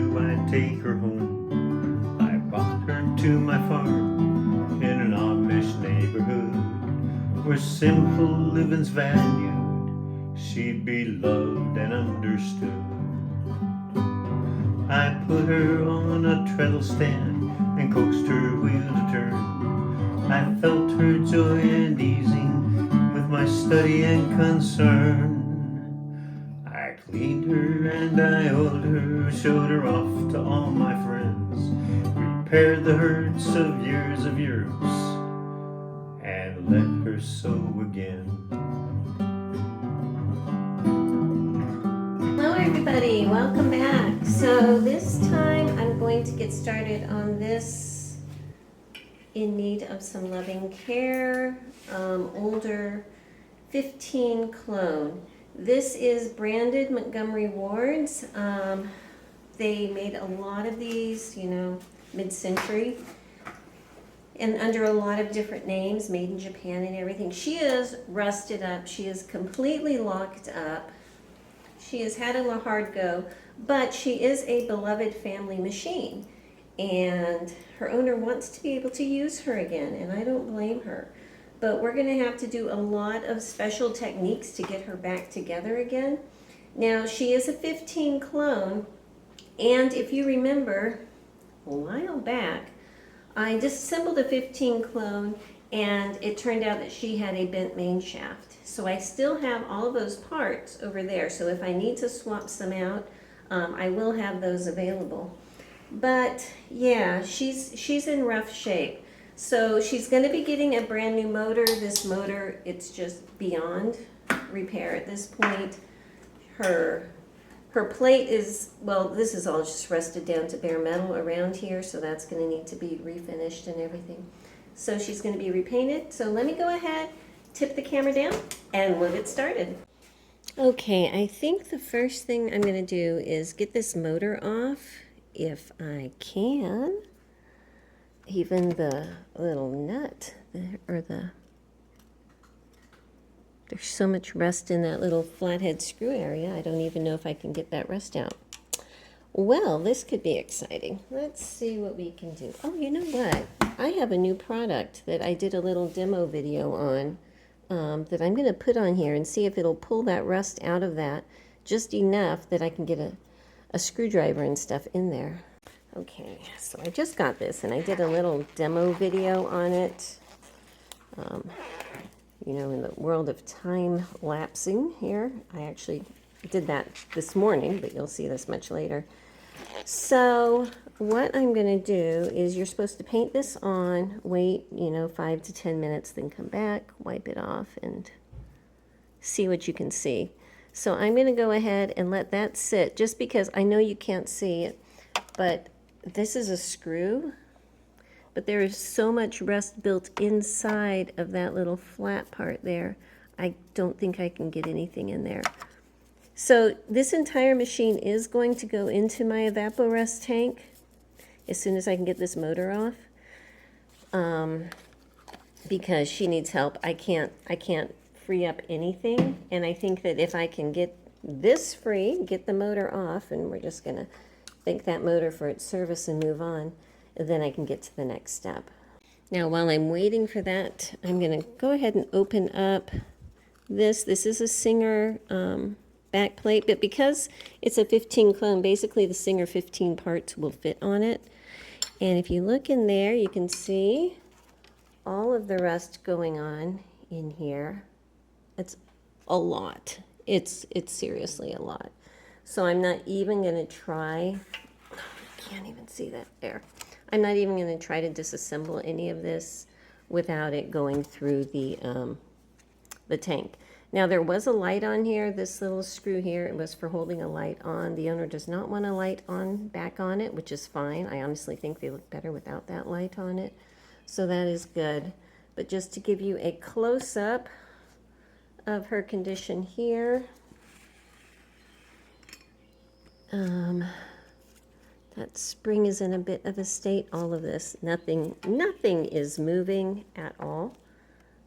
do I take her home. I brought her to my farm in an Amish neighborhood where simple living's valued. She'd be loved and understood. I put her on a treadle stand and coaxed her wheel to turn. I felt her joy and easing with my study and concern. I cleaned her and I oiled her, showed her off to all my friends, repaired the hurts of years, and let her sew again. Hello everybody, welcome back. So this time I'm going to get started on this in need of some loving care, older 15 clone. This is branded Montgomery Wards. They made a lot of these, mid-century, and under a lot of different names, made in Japan and everything. She is rusted up. She is completely locked up. She has had a hard go, but she is a beloved family machine, and her owner wants to be able to use her again, and I don't blame her. But we're going to have to do a lot of special techniques to get her back together again. Now, she is a 15 clone, and if you remember, a while back, I disassembled a 15 clone, and it turned out that she had a bent main shaft. So I still have all of those parts over there, so if I need to swap some out, I will have those available. But yeah, she's in rough shape. So she's going to be getting a brand new motor. This motor, it's just beyond repair at this point. Her plate is, well, this is all just rusted down to bare metal around here, so that's going to need to be refinished and everything. So she's going to be repainted. So let me go ahead, tip the camera down, and we'll get started. Okay, I think the first thing I'm going to do is get this motor off, if I can. Even the little nut, or there's so much rust in that little flathead screw area, I don't even know if I can get that rust out. Well, this could be exciting. Let's see what we can do. Oh, you know what? I have a new product that I did a little demo video on that I'm going to put on here and see if it'll pull that rust out of that just enough that I can get a screwdriver and stuff in there. Okay, so I just got this, and I did a little demo video on it. In the world of time lapsing here, I actually did that this morning, but you'll see this much later. So what I'm going to do is you're supposed to paint this on, wait, 5 to 10 minutes, then come back, wipe it off, and see what you can see. So I'm going to go ahead and let that sit, just because I know you can't see it, but this is a screw, but there is so much rust built inside of that little flat part there. I don't think I can get anything in there. So this entire machine is going to go into my evaporust tank as soon as I can get this motor off, because she needs help. I can't free up anything, and I think that if I can get this free, get the motor off, and we're just gonna thank that motor for its service and move on, then I can get to the next step. Now, while I'm waiting for that, I'm going to go ahead and open up this. This is a Singer back plate, but because it's a 15 clone, basically the Singer 15 parts will fit on it. And if you look in there, you can see all of the rust going on in here. It's a lot. It's seriously a lot. So I'm not even going to try, I can't even see that there. I'm not even going to try to disassemble any of this without it going through the tank. Now, there was a light on here, this little screw here. It was for holding a light on. The owner does not want a light on back on it, which is fine. I honestly think they look better without that light on it. So that is good. But just to give you a close-up of her condition here, that spring is in a bit of a state. All of this, nothing is moving at all.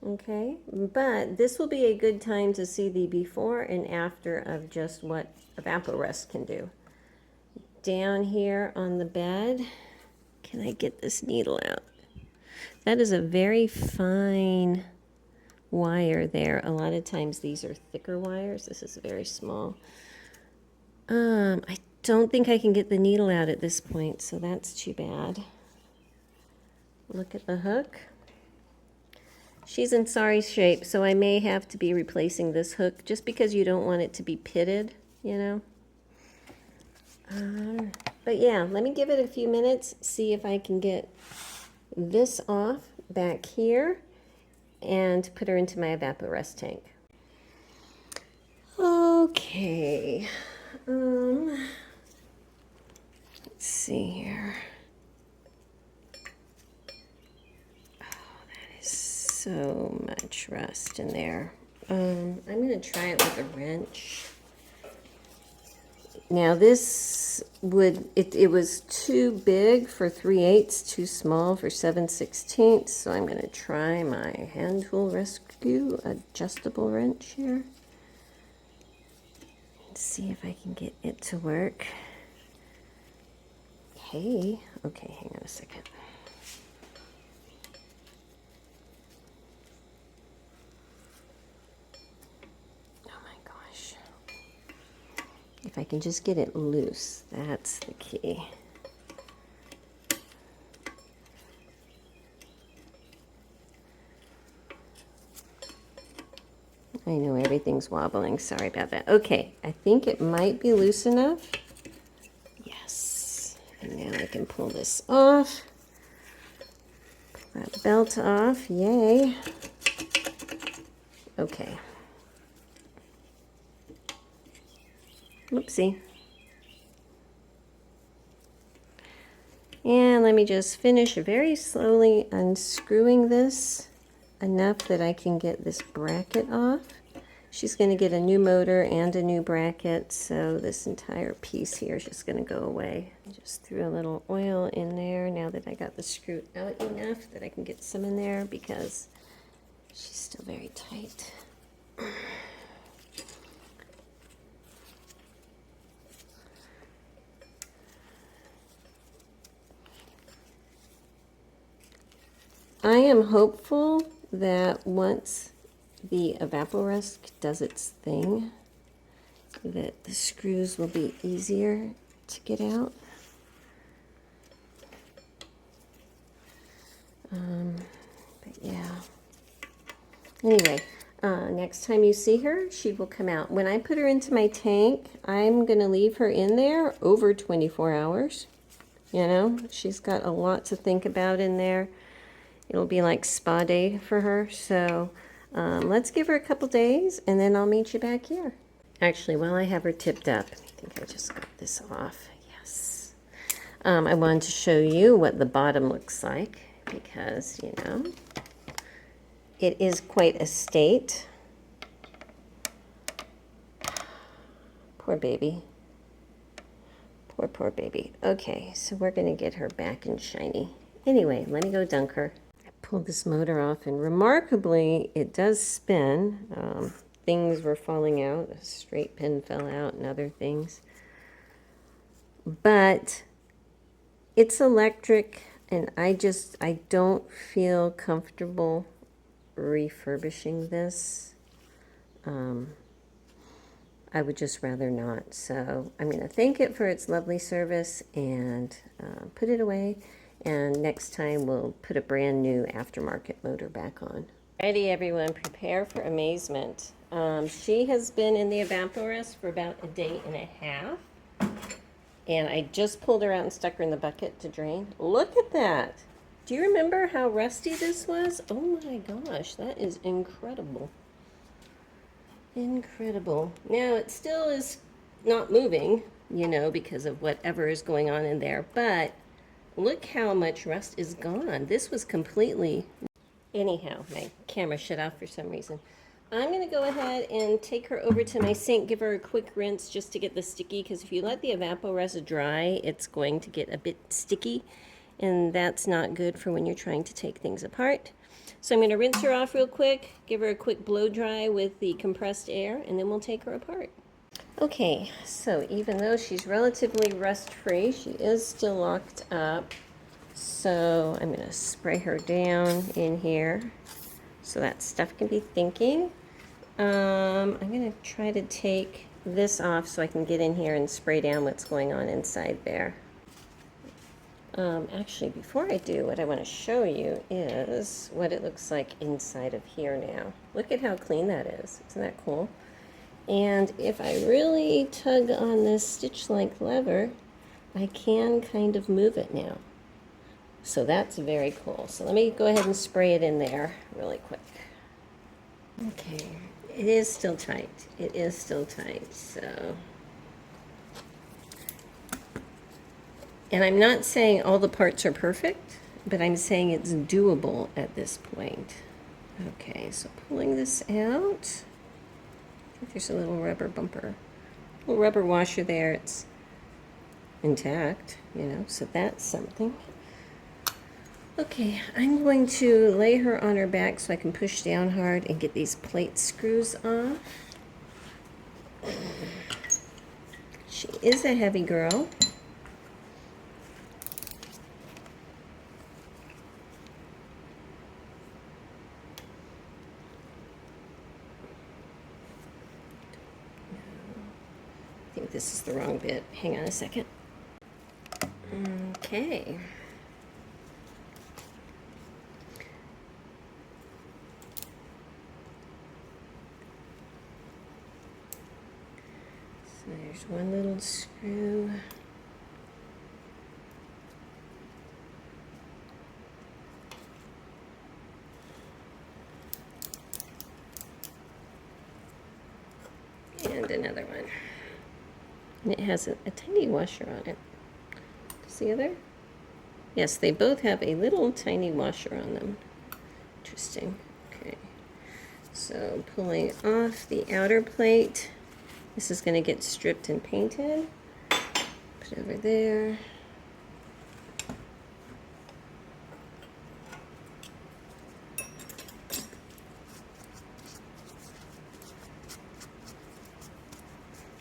Okay, but this will be a good time to see the before and after of just what evaporust can do. down here on the bed. Can I get this needle out? That is a very fine wire there. A lot of times these are thicker wires. This is very small. I don't think I can get the needle out at this point, so that's too bad. Look at the hook. She's in sorry shape, so I may have to be replacing this hook just because you don't want it to be pitted, you know. But yeah, let me give it a few minutes, see if I can get this off back here and put her into my evaporest tank. Okay. Let's see here. So much rust in there. I'm going to try it with a wrench. Now this would, it was too big for 3/8, too small for 7/16. So I'm going to try my hand tool rescue adjustable wrench here. Let's see if I can get it to work. Hey, okay, hang on a second. If I can just get it loose, that's the key. I know everything's wobbling, sorry about that. Okay, I think it might be loose enough. Yes, and now I can pull this off. Pull that belt off, yay. Okay. Oopsie. And let me just finish very slowly unscrewing this enough that I can get this bracket off. She's going to get a new motor and a new bracket, so this entire piece here is just going to go away. I just threw a little oil in there now that I got the screw out enough that I can get some in there because she's still very tight. I am hopeful that once the evaporest does its thing, that the screws will be easier to get out. But yeah. Anyway, next time you see her, she will come out. When I put her into my tank, I'm going to leave her in there over 24 hours. You know, she's got a lot to think about in there. It'll be like spa day for her, so let's give her a couple days and then I'll meet you back here. Actually, while I have her tipped up, I think I just got this off. Yes. I wanted to show you what the bottom looks like because, you know, it is quite a state. Poor baby. Poor baby. Okay, so we're going to get her back and shiny. Anyway, let me go dunk her. Pulled this motor off and remarkably it does spin. Things were falling out, a straight pin fell out and other things, but it's electric and I don't feel comfortable refurbishing this. I would just rather not, so I'm going to thank it for its lovely service and put it away. And next time we'll put a brand new aftermarket motor back on. Ready, everyone, prepare for amazement. She has been in the evaporest for about a day and a half. And I just pulled her out and stuck her in the bucket to drain. Look at that. Do you remember how rusty this was? Oh my gosh, that is incredible. Incredible. Now it still is not moving, you know, because of whatever is going on in there, but look how much rust is gone. This was completely... Anyhow, my camera shut off for some reason. I'm going to go ahead and take her over to my sink, give her a quick rinse just to get the sticky, because if you let the evaporest dry, it's going to get a bit sticky, and that's not good for when you're trying to take things apart. So I'm going to rinse her off real quick, give her a quick blow dry with the compressed air, and then we'll take her apart. Okay, so even though she's relatively rust-free, she is still locked up. So I'm going to spray her down in here so that stuff can be thinking. I'm going to try to take this off so I can get in here and spray down what's going on inside there. Actually, before I do, what I want to show you is what it looks like inside of here now. Look at how clean that is. Isn't that cool? And if I really tug on this stitch-like lever, I can kind of move it now. So that's very cool. So let me go ahead and spray it in there really quick. Okay, it is still tight. It is still tight, so. And I'm not saying all the parts are perfect, but I'm saying it's doable at this point. Okay, so pulling this out. I think there's a little rubber bumper. Little rubber washer there. It's intact, you know, so that's something. Okay, I'm going to lay her on her back so I can push down hard and get these plate screws off. She is a heavy girl. I think this is the wrong bit. Hang on a second. Okay. So there's one little screw. And another one. And it has a tiny washer on it. Does the other? Yes, they both have a little tiny washer on them. Interesting. Okay. So pulling off the outer plate. This is going to get stripped and painted. Put it over there.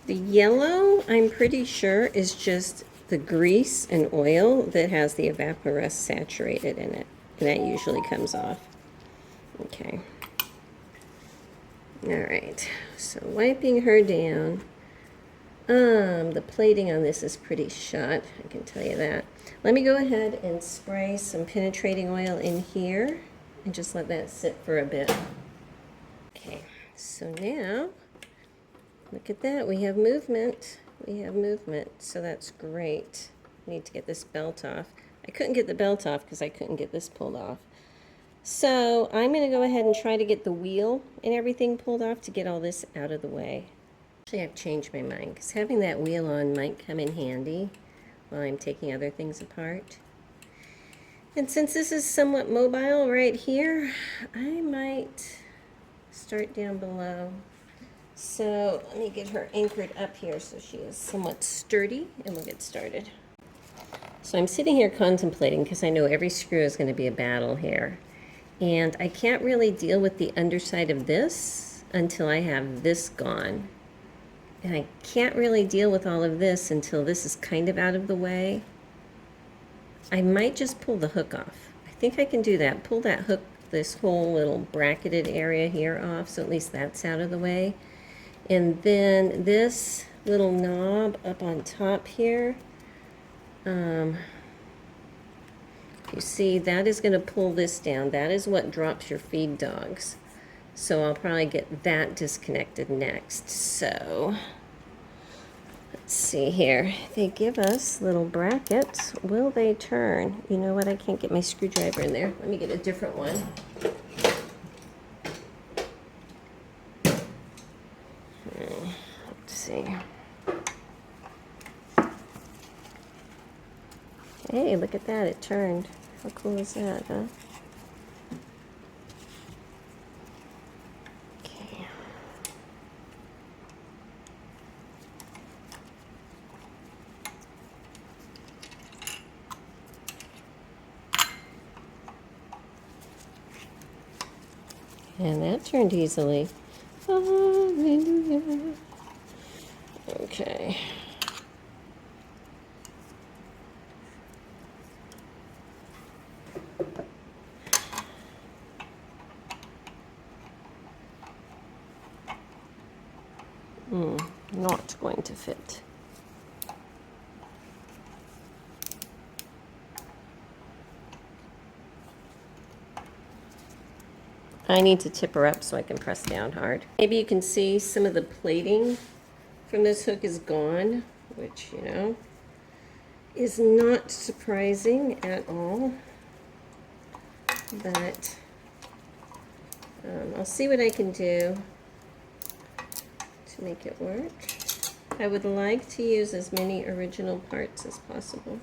The yellow, I'm pretty sure, is just the grease and oil that has the evaporust saturated in it. And that usually comes off. Okay. All right, so wiping her down. The plating on this is pretty shut, I can tell you that. Let me go ahead and spray some penetrating oil in here and just let that sit for a bit. Okay, so now, look at that, we have movement. We have movement, so that's great. I need to get this belt off. I couldn't get the belt off because I couldn't get this pulled off. So I'm going to go ahead and try to get the wheel and everything pulled off to get all this out of the way. Actually, I've changed my mind because having that wheel on might come in handy while I'm taking other things apart. And since this is somewhat mobile right here, I might start down below. So let me get her anchored up here so she is somewhat sturdy and we'll get started. So I'm sitting here contemplating because I know every screw is going to be a battle here. And I can't really deal with the underside of this until I have this gone. And I can't really deal with all of this until this is kind of out of the way. I might just pull the hook off. I think I can do that. Pull that hook, this whole little bracketed area here off, so at least that's out of the way. And then this little knob up on top here, you see, that is going to pull this down. That is what drops your feed dogs. So I'll probably get that disconnected next. So let's see here. They give us little brackets. Will they turn? You know what? I can't get my screwdriver in there. Let me get a different one. Let's see. Hey, look at that. It turned. How cool is that, huh? Okay. And that turned easily. Hallelujah. Okay. Not going to fit. I need to tip her up so I can press down hard. Maybe you can see some of the plating from this hook is gone, which, you know, is not surprising at all. But I'll see what I can do to make it work. I would like to use as many original parts as possible.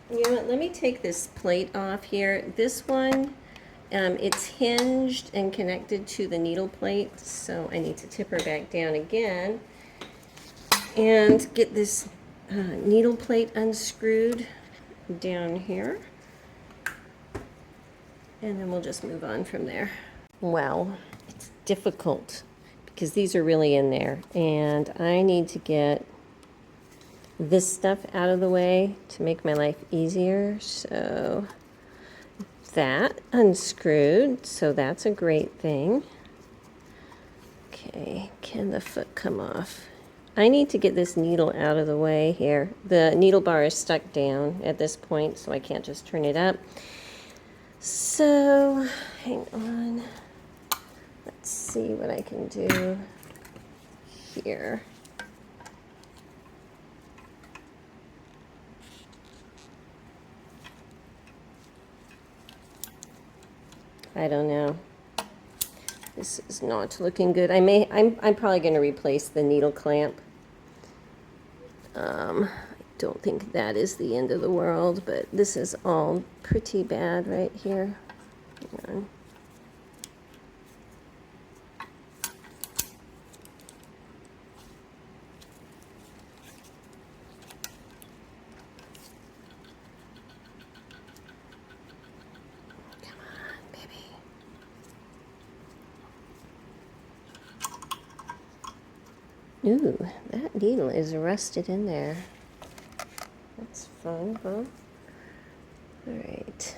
You know what, let me take this plate off here. This one, it's hinged and connected to the needle plate, so I need to tip her back down again and get this needle plate unscrewed down here. And then we'll just move on from there. Well, it's difficult because these are really in there, and I need to get this stuff out of the way to make my life easier. So that unscrewed, so that's a great thing. Okay, can the foot come off? I need to get this needle out of the way here. The needle bar is stuck down at this point, so I can't just turn it up. So hang on, let's see what I can do here. I don't know. This is not looking good. I'm probably going to replace the needle clamp. I don't think that is the end of the world, but this is all pretty bad right here. Hang on. Ooh, that needle is rusted in there. That's fun, huh? All right.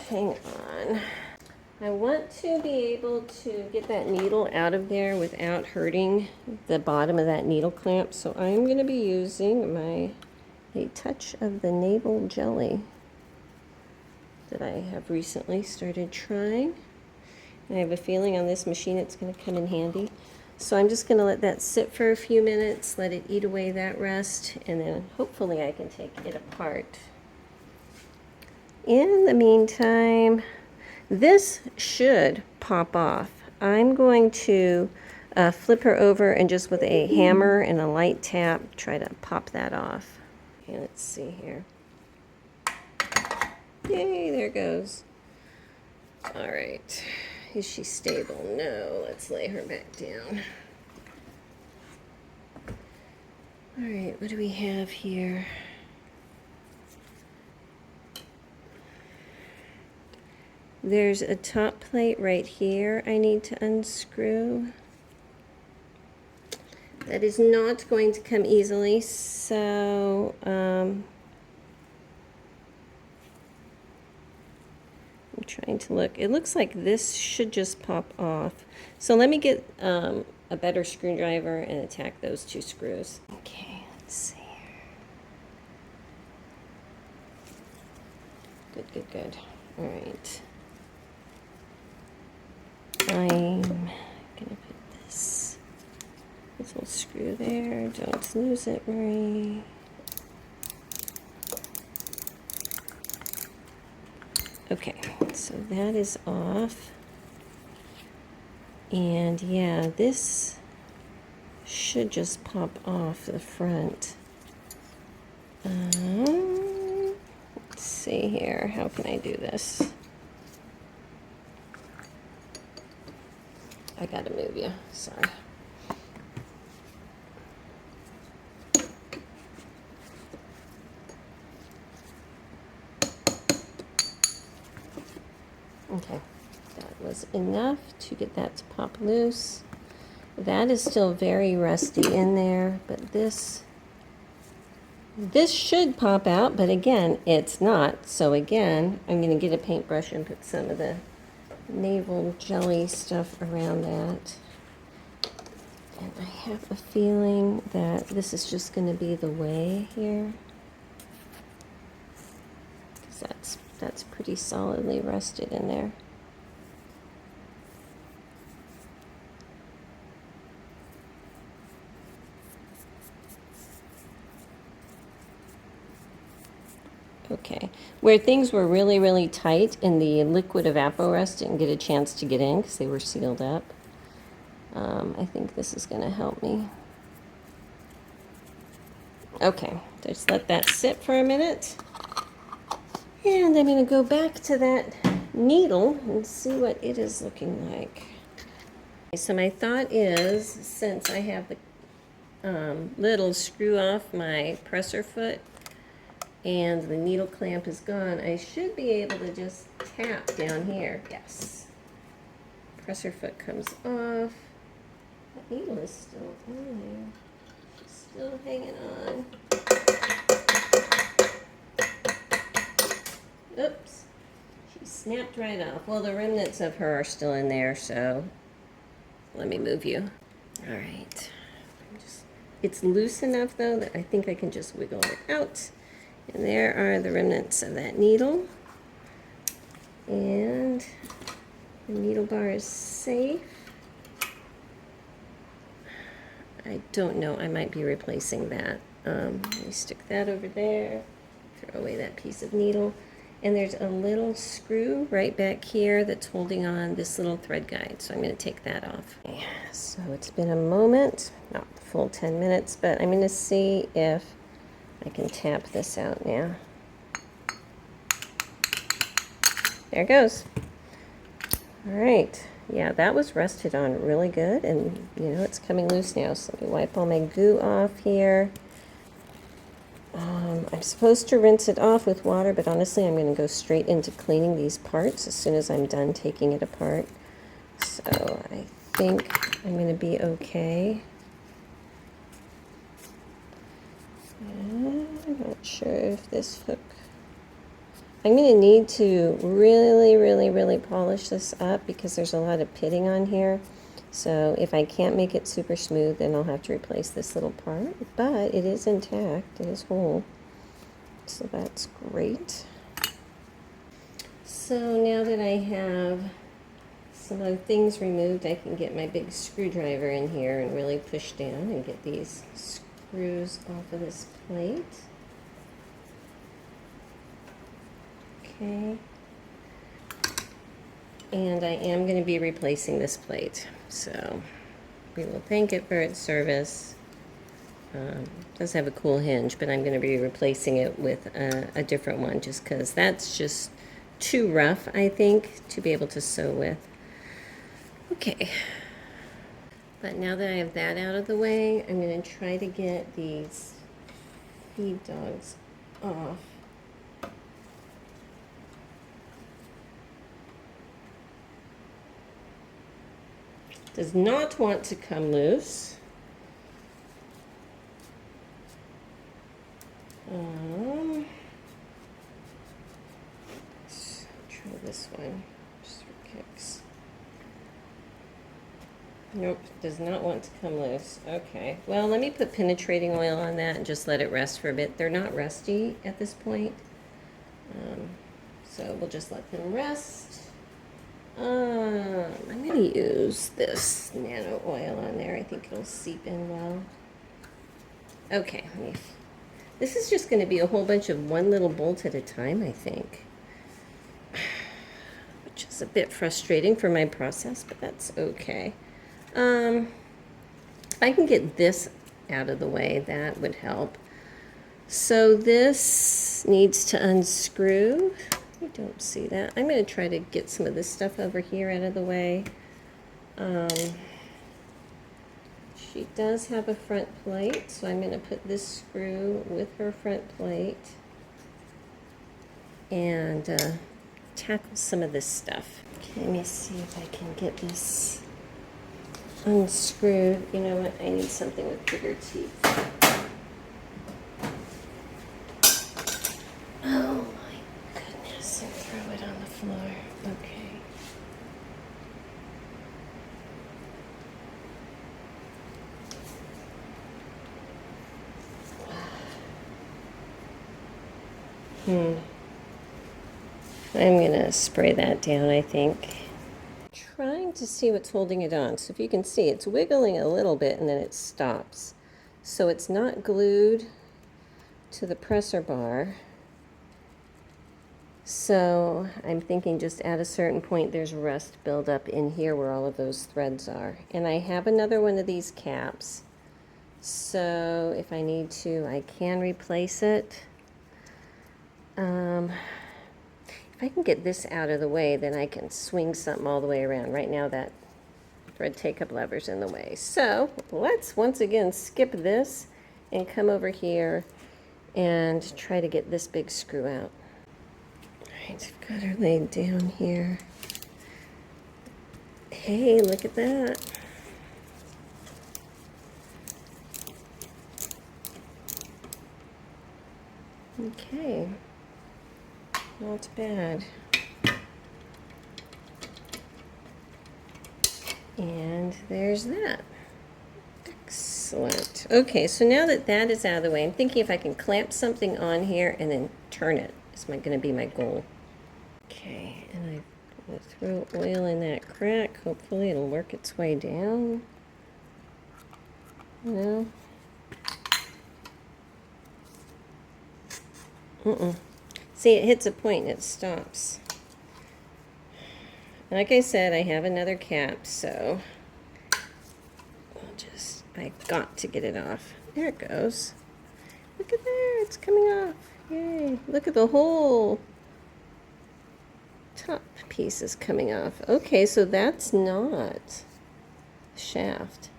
Hang on. I want to be able to get that needle out of there without hurting the bottom of that needle clamp, so I'm going to be using a touch of the navel jelly that I have recently started trying. I have a feeling on this machine it's going to come in handy. So I'm just going to let that sit for a few minutes, let it eat away that rust, and then hopefully I can take it apart. In the meantime, this should pop off. I'm going to flip her over and just with a hammer and a light tap try to pop that off. Okay, let's see here. Yay, there it goes. All right. Is she stable? No. Let's lay her back down. All right, what do we have here? There's a top plate right here I need to unscrew. That is not going to come easily, so I'm trying to look. It looks like this should just pop off. So let me get a better screwdriver and attack those two screws. Okay, let's see here. Good, good, good. All right. I'm gonna put this little screw there. Don't lose it, Marie. Okay, so that is off. And yeah, this should just pop off the front. Let's see here. How can I do this? I gotta move you. Sorry. Okay, that was enough to get that to pop loose. That is still very rusty in there, but this should pop out, but again, it's not. So again, I'm going to get a paintbrush and put some of the navel jelly stuff around that. And I have a feeling that this is just going to be the way here. Because that's pretty solidly rusted in there. Okay, where things were really, really tight and the liquid evaporust didn't get a chance to get in because they were sealed up, I think this is going to help me. Okay, just let that sit for a minute. And I'm going to go back to that needle and see what it is looking like. So my thought is, since I have the little screw off my presser foot, and the needle clamp is gone, I should be able to just tap down here. Yes. Presser foot comes off. That needle is still on there. She's still hanging on. Oops. She snapped right off. Well, the remnants of her are still in there, so let me move you. All right. It's loose enough, though, that I think I can just wiggle it out. And there are the remnants of that needle. And the needle bar is safe. I don't know, I might be replacing that. Let me stick that over there, throw away that piece of needle. And there's a little screw right back here that's holding on this little thread guide, so I'm going to take that off. Okay, so it's been a moment, not the full 10 minutes, but I'm going to see if I can tap this out now. There it goes. All right. Yeah, that was rusted on really good, and you know it's coming loose now. So let me wipe all my goo off here. I'm supposed to rinse it off with water, but honestly, I'm going to go straight into cleaning these parts as soon as I'm done taking it apart. So I think I'm going to be okay. I'm not sure if this hook... I'm going to need to really polish this up because there's a lot of pitting on here. So if I can't make it super smooth, then I'll have to replace this little part. But it is intact. It is whole. So that's great. So now that I have some of the things removed, I can get my big screwdriver in here and really push down and get these screws off of this plate. Okay. And I am going to be replacing this plate. So we will thank it for its service. It does have a cool hinge, but I'm going to be replacing it with a different one just because that's just too rough, I think, to be able to sew with. Okay. But now that I have that out of the way, I'm going to try to get these feed dogs off. Does not want to come loose. Let's try this one, just for kicks. Nope, does not want to come loose. Okay, well, let me put penetrating oil on that and just let it rest for a bit. They're not rusty at this point, so we'll just let them rest. I'm going to use this nano oil on there. I think it'll seep in well. Okay, this is just going to be a whole bunch of one little bolt at a time, I think. Which is a bit frustrating for my process, but that's okay. If I can get this out of the way, that would help. So this needs to unscrew. I don't see that. I'm going to try to get some of this stuff over here out of the way. She does have a front plate, so I'm going to put this screw with her front plate and tackle some of this stuff. Okay, let me see if I can get this unscrewed. You know what? I need something with bigger teeth. Oh my goodness, and throw it on the floor. Okay. I'm gonna spray that down, I think. Trying to see what's holding it on. So if you can see, it's wiggling a little bit and then it stops. So it's not glued to the presser bar. So I'm thinking just at a certain point there's rust buildup in here where all of those threads are. And I have another one of these caps. So if I need to, I can replace it. If I can get this out of the way, then I can swing something all the way around. Right now that thread take-up lever's in the way. So let's once again skip this and come over here and try to get this big screw out. All right, I've got her laid down here. Hey, look at that. Okay. Not bad. And there's that. Excellent. Okay, so now that that is out of the way, I'm thinking if I can clamp something on here and then turn it is going to be my goal. Okay, and I'm going to throw oil in that crack. Hopefully it'll work its way down. No? See, it hits a point and it stops. Like I said, I have another cap, so I got to get it off. There it goes. Look at there, it's coming off. Yay. Look at the whole top piece is coming off. Okay, so that's not shaft.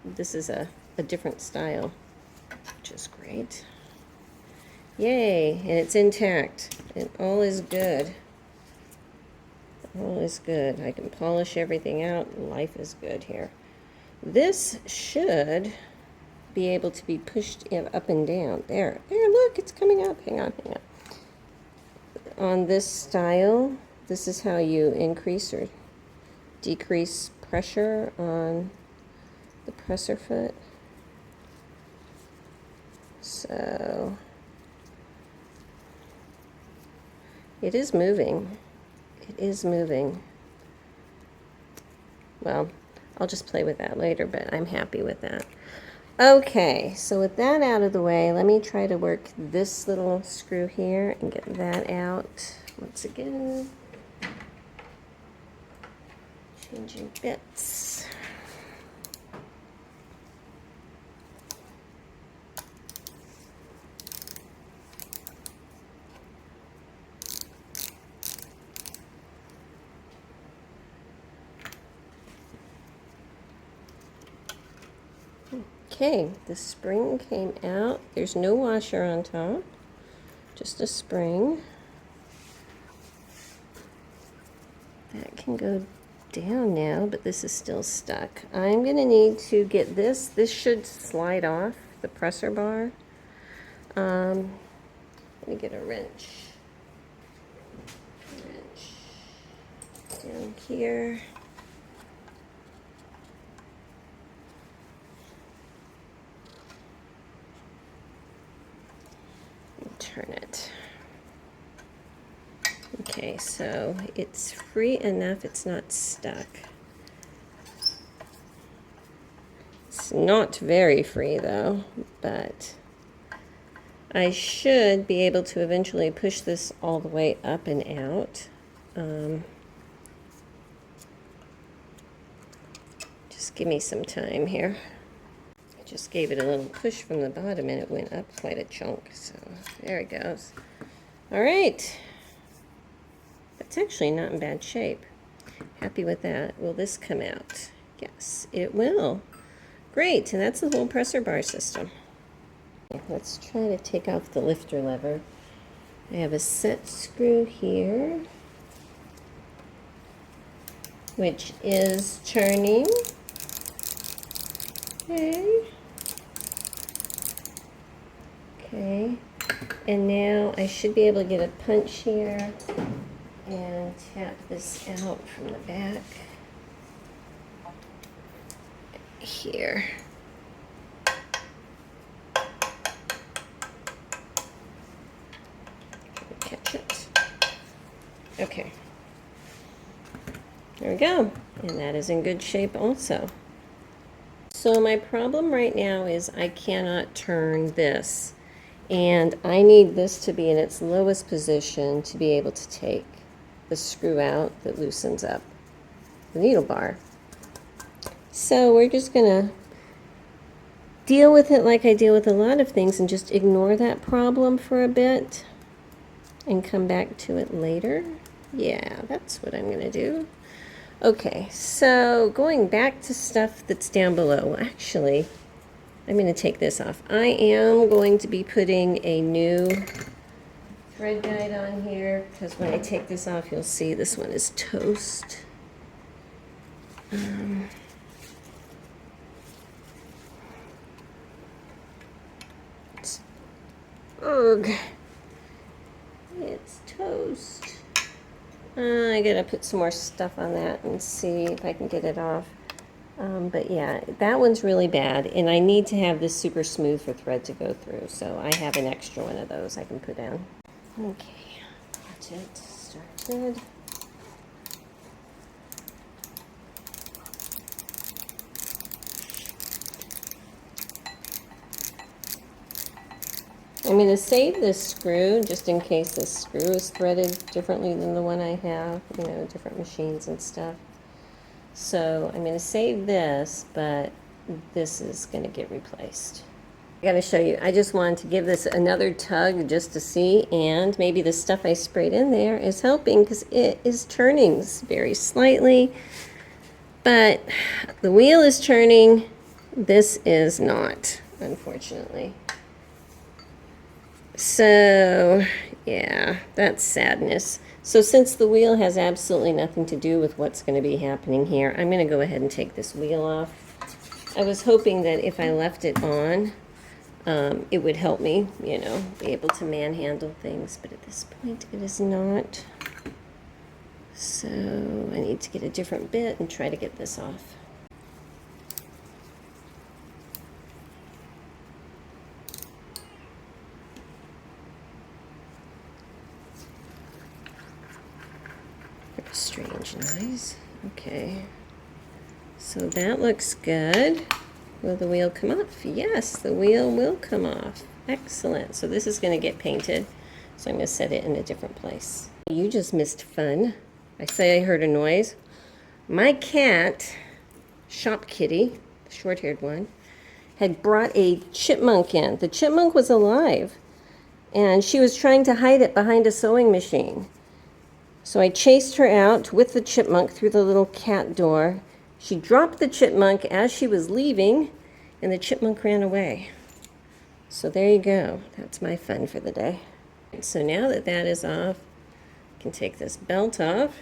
This is a different style, which is great. Yay, and it's intact, and all is good. All is good. I can polish everything out. Life is good here. This should be able to be pushed up and down. There, look, it's coming up. Hang on. On this style, this is how you increase or decrease pressure on the presser foot. So it is moving. It is moving. Well, I'll just play with that later, but I'm happy with that. Okay, so with that out of the way, let me try to work this little screw here and get that out. Once again, changing bits. Okay, the spring came out. There's no washer on top, just a spring. That can go down now, but this is still stuck. I'm going to need to get this. This should slide off the presser bar. Let me get a wrench. Down here. Turn it. Okay, so it's free enough, it's not stuck. It's not very free though, but I should be able to eventually push this all the way up and out. Just give me some time here. I Just gave it a little push from the bottom and it went up quite a chunk. So there it goes. All right. That's actually not in bad shape. Happy with that. Will this come out? Yes, it will. Great, and that's the whole presser bar system. Let's try to take off the lifter lever. I have a set screw here, which is turning. Okay. Okay. And now I should be able to get a punch here and tap this out from the back here. Catch it. Okay. There we go. And that is in good shape also. So my problem right now is I cannot turn this. And I need this to be in its lowest position to be able to take the screw out that loosens up the needle bar. So we're just gonna deal with it like I deal with a lot of things and just ignore that problem for a bit and come back to it later. Yeah, that's what I'm gonna do. Okay, so going back to stuff that's down below. Actually, I'm going to take this off. I am going to be putting a new thread guide on here because when I take this off, you'll see this one is toast. Ugh. It's toast. I gotta put some more stuff on that and see if I can get it off. But yeah, that one's really bad, and I need to have this super smooth for thread to go through, so I have an extra one of those I can put down. Okay, that's it, started. I'm going to save this screw just in case this screw is threaded differently than the one I have, you know, different machines and stuff. So I'm going to save this, but this is going to get replaced. I got to show you, I just wanted to give this another tug just to see, and maybe the stuff I sprayed in there is helping because it is turning very slightly, but the wheel is turning, this is not, unfortunately. So, yeah, that's sadness. So since the wheel has absolutely nothing to do with what's going to be happening here, I'm going to go ahead and take this wheel off. I was hoping that if I left it on, it would help me, you know, be able to manhandle things. But at this point, it is not. So I need to get a different bit and try to get this off. Strange noise. Okay, so that looks good. Will the wheel come off? Yes, the wheel will come off. Excellent. So this is going to get painted, so I'm going to set it in a different place. You just missed fun. I say I heard a noise. My cat, Shop Kitty, the short-haired one, had brought a chipmunk in. The chipmunk was alive, and she was trying to hide it behind a sewing machine. So I chased her out with the chipmunk through the little cat door. She dropped the chipmunk as she was leaving, and the chipmunk ran away. So there you go. That's my fun for the day. And so now that that is off, I can take this belt off,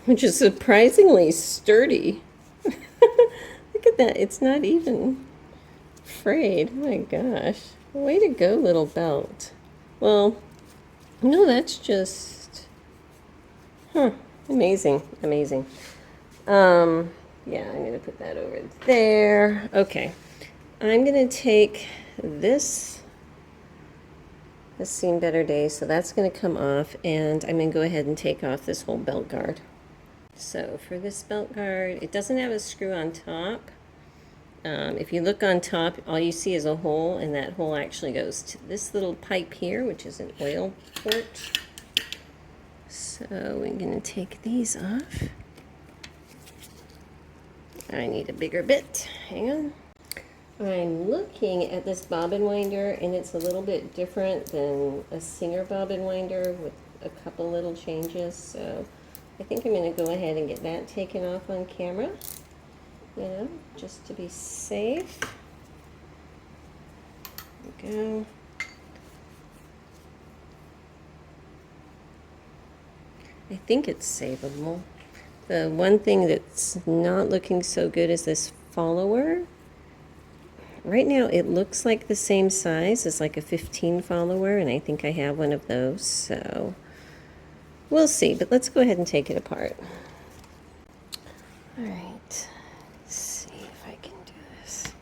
which is surprisingly sturdy. Look at that. It's not even frayed. Oh my gosh. Way to go, little belt. Well, no, that's just... amazing, amazing. Yeah, I'm going to put that over there. Okay, I'm going to take this. This seen better days, so that's going to come off, and I'm going to go ahead and take off this whole belt guard. So for this belt guard, it doesn't have a screw on top. If you look on top, all you see is a hole, and that hole actually goes to this little pipe here, which is an oil port. So we're going to take these off. I need a bigger bit. Hang on. I'm looking at this bobbin winder, and it's a little bit different than a Singer bobbin winder with a couple little changes. So I think I'm going to go ahead and get that taken off on camera, you know, just to be safe. There we go. I think it's savable. The one thing that's not looking so good is this follower. Right now it looks like the same size as like a 15 follower, and I think I have one of those, so we'll see. But let's go ahead and take it apart. All right, let's see if I can do this.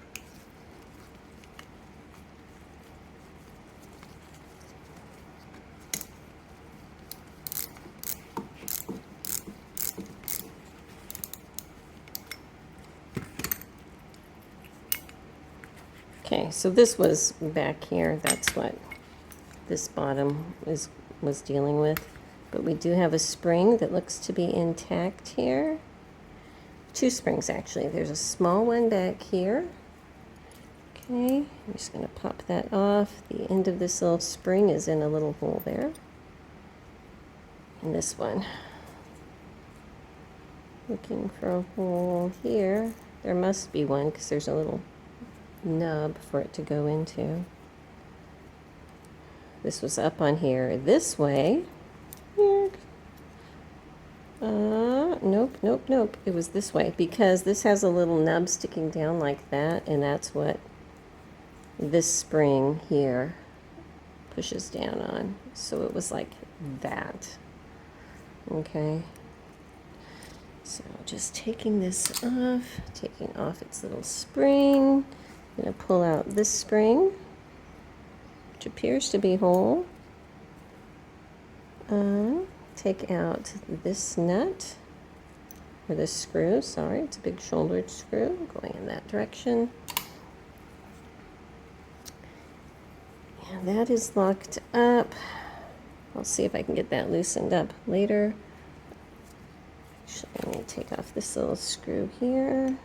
Okay, so this was back here. That's what this bottom was dealing with. But we do have a spring that looks to be intact here. Two springs, actually. There's a small one back here. Okay, I'm just going to pop that off. The end of this little spring is in a little hole there. And this one. Looking for a hole here. There must be one because there's a little nub for it to go into. This was up on here this way. Nope. It was this way because this has a little nub sticking down like that, and that's what this spring here pushes down on. So it was like that. Okay. So just taking this off, taking off its little spring. I'm going to pull out this spring, which appears to be whole. Take out this nut, or this screw, sorry, it's a big shouldered screw going in that direction. And that is locked up. I'll see if I can get that loosened up later. Actually, I'm going to take off this little screw here.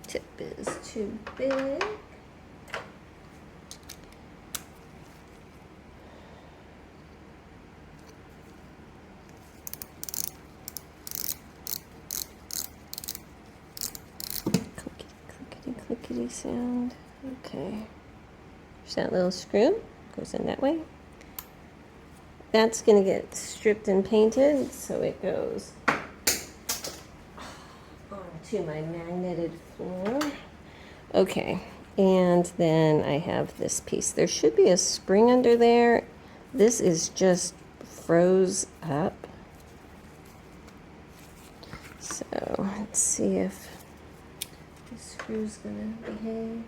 Tip is too big. Clickety sound. Okay. There's that little screw. Goes in that way. That's going to get stripped and painted, so it goes onto my magneted floor. Okay. And then I have this piece. There should be a spring under there. This is just froze up. So let's see if the screw's gonna behave.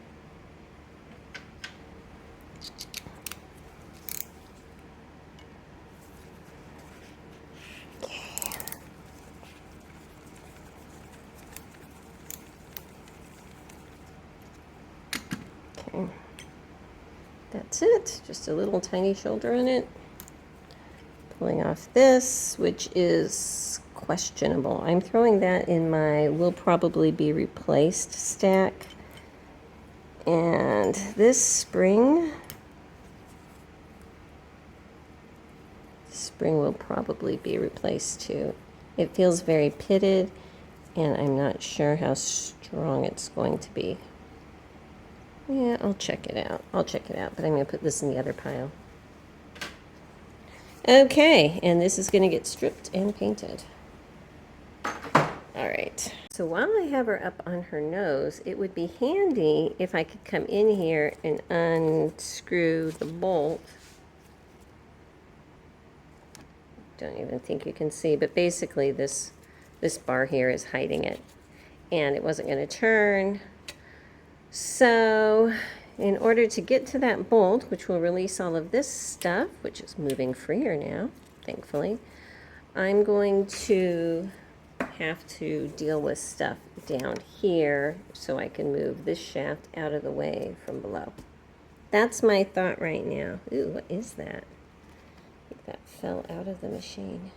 Okay, that's it. Just a little tiny shoulder on it. Pulling off this, which is questionable. I'm throwing that in my will probably be replaced stack. And this spring will probably be replaced too. It feels very pitted, and I'm not sure how strong it's going to be. Yeah, I'll check it out. But I'm going to put this in the other pile. Okay, and this is going to get stripped and painted. All right. So while I have her up on her nose, it would be handy if I could come in here and unscrew the bolt. Don't even think you can see, but basically this bar here is hiding it, and it wasn't going to turn. So in order to get to that bolt, which will release all of this stuff, which is moving freer now, thankfully, I'm going to have to deal with stuff down here so I can move this shaft out of the way from below. That's my thought right now. Ooh, what is that? I think that fell out of the machine.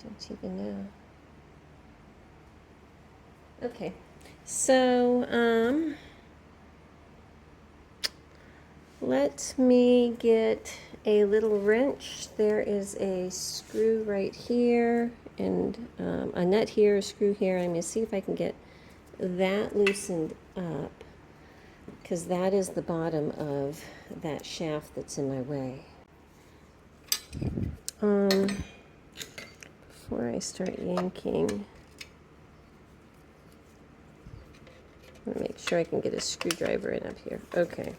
Don't even know. Okay, so let me get a little wrench. There is a screw right here and a nut here, a screw here. I'm going to see if I can get that loosened up, because that is the bottom of that shaft that's in my way. Before I start yanking, I'm going to make sure I can get a screwdriver in up here. Okay.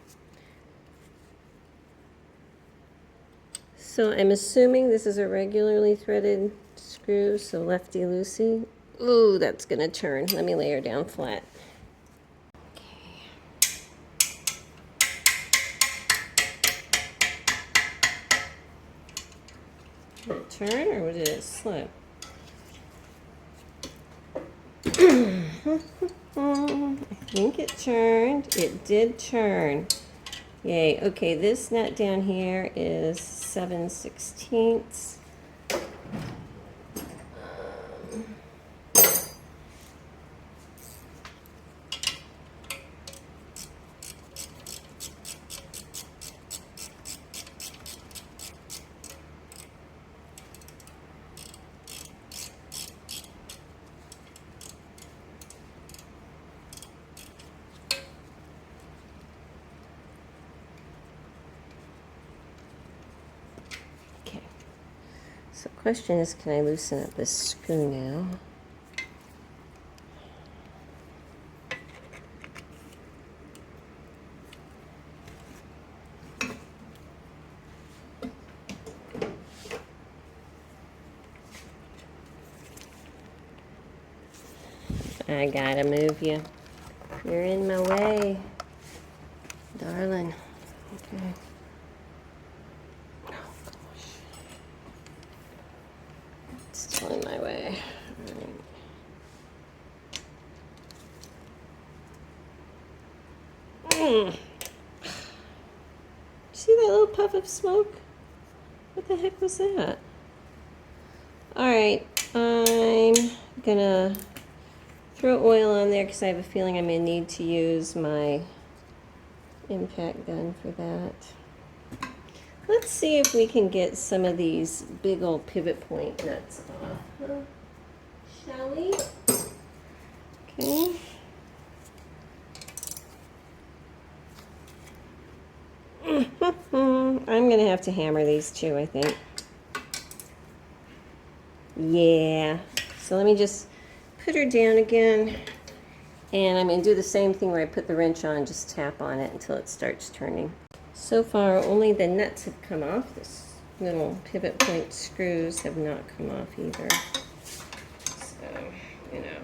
So I'm assuming this is a regularly threaded screw, so lefty-loosey. Ooh, that's going to turn. Let me lay her down flat. Did it turn or did it slip? I think it turned. It did turn. Yay. Okay, this nut down here is 7/16. So the question is, can I loosen up this screw now? I gotta move you. You're in my way, darling. Okay. Still in my way. All right. See that little puff of smoke? What the heck was that? All right, I'm gonna throw oil on there because I have a feeling I'm gonna need to use my impact gun for that. Let's see if we can get some of these big old pivot point nuts off. Shall we? Okay. I'm gonna have to hammer these too, I think. Yeah. So let me just put her down again. And I'm gonna do the same thing where I put the wrench on, just tap on it until it starts turning. So far, only the nuts have come off. This little pivot point screws have not come off either. So, you know.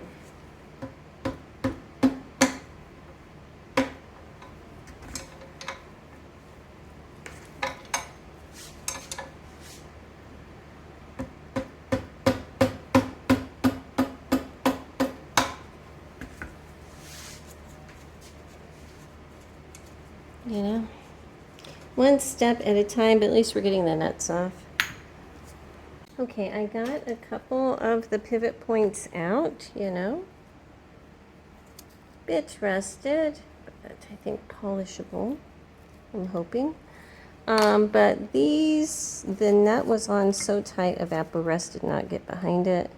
You know, one step at a time, but at least we're getting the nuts off. Okay, I got a couple of the pivot points out, you know. Bit rusted, but I think polishable, I'm hoping. But these, the nut was on so tight, Evapor-Rust did not get behind it.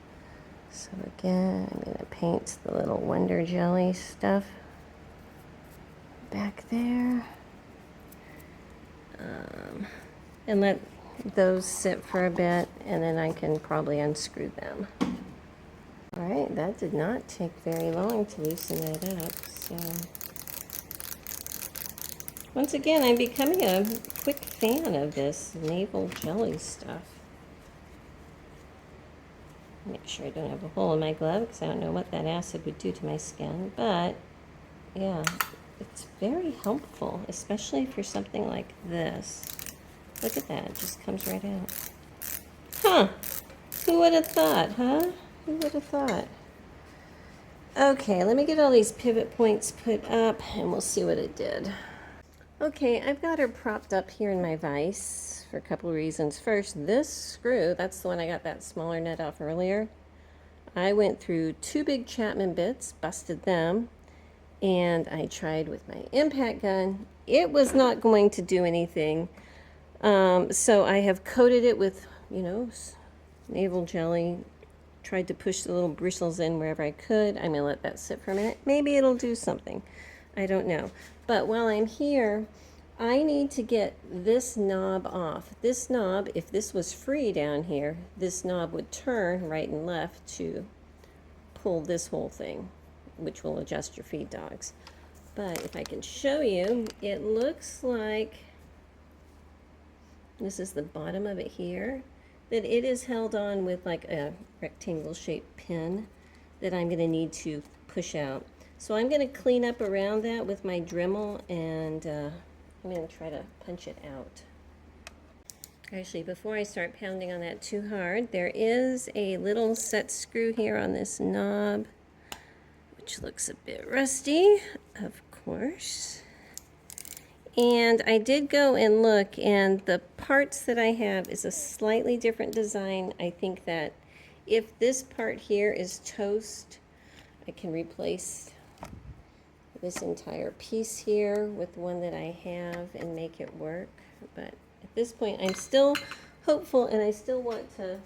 So again, I'm going to paint the little Wonder Jelly stuff back there. And let those sit for a bit, and then I can probably unscrew them. All right, that did not take very long to loosen that up. So once again, I'm becoming a quick fan of this navel jelly stuff. Make sure I don't have a hole in my glove, because I don't know what that acid would do to my skin, but yeah, it's very helpful, especially for something like this. Look at that, it just comes right out. Huh, who would have thought, huh? Who would have thought? Okay, let me get all these pivot points put up and we'll see what it did. Okay, I've got her propped up here in my vise for a couple of reasons. First, this screw, that's the one I got that smaller nut off earlier. I went through 2 big Chapman bits, busted them, and I tried with my impact gun. It was not going to do anything. So I have coated it with, you know, navel jelly, tried to push the little bristles in wherever I could. I'm gonna let that sit for a minute. Maybe it'll do something. I don't know. But while I'm here, I need to get this knob off. This knob, if this was free down here, this knob would turn right and left to pull this whole thing, which will adjust your feed dogs. But if I can show you, it looks like, this is the bottom of it here, that it is held on with like a rectangle shaped pin that I'm going to need to push out. So I'm going to clean up around that with my Dremel, and I'm going to try to punch it out. Actually, before I start pounding on that too hard, there is a little set screw here on this knob, which looks a bit rusty, of course. And I did go and look, and the parts that I have is a slightly different design. I think that if this part here is toast, I can replace this entire piece here with one that I have and make it work. But at this point, I'm still hopeful, and I still want to,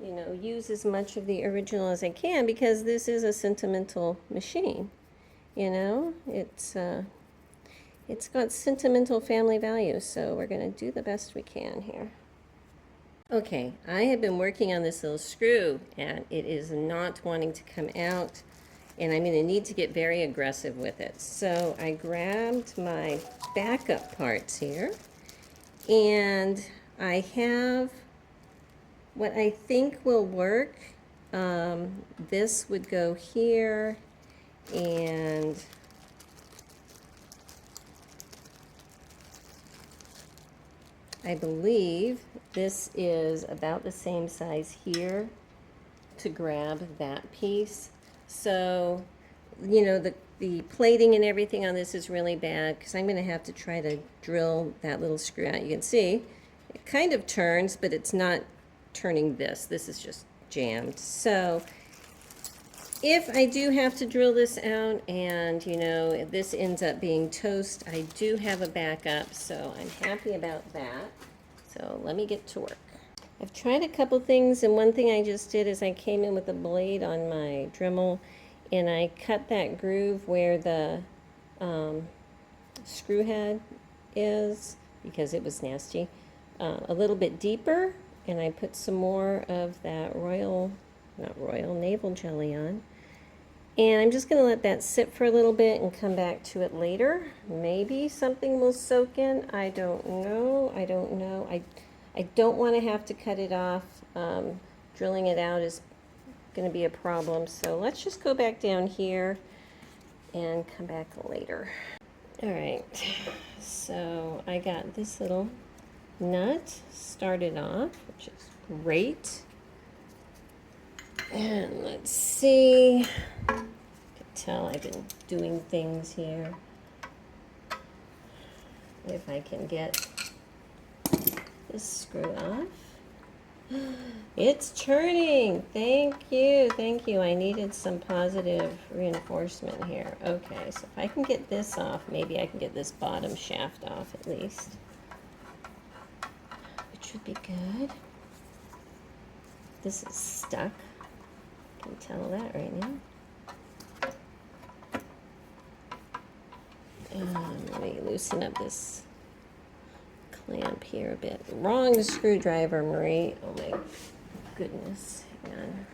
you know, use as much of the original as I can, because this is a sentimental machine. You know, it's got sentimental family value, so we're going to do the best we can here. Okay, I have been working on this little screw, and it is not wanting to come out, and I'm going to need to get very aggressive with it. So I grabbed my backup parts here, and I have what I think will work. This would go here, and I believe this is about the same size here to grab that piece. So, you know, the plating and everything on this is really bad, because I'm going to have to try to drill that little screw out. You can see it kind of turns, but it's not turning this. This is just jammed. So if I do have to drill this out, and, you know, if this ends up being toast, I do have a backup, so I'm happy about that. So let me get to work. I've tried a couple things, and one thing I just did is I came in with a blade on my Dremel, and I cut that groove where the screw head is, because it was nasty, a little bit deeper, and I put some more of that navel jelly on. And I'm just going to let that sit for a little bit and come back to it later. Maybe something will soak in. I don't know. I don't want to have to cut it off. Drilling it out is going to be a problem. So let's just go back down here and come back later. All right. So I got this little nut started off, which is great. And let's see, you can tell I've been doing things here. If I can get this screw off. It's turning. Thank you. Thank you. I needed some positive reinforcement here. Okay, so if I can get this off, maybe I can get this bottom shaft off at least, which would be good. This is stuck. I can tell that right now. Let me loosen up this clamp here a bit. Wrong screwdriver, Marie. Oh my goodness. Hang on.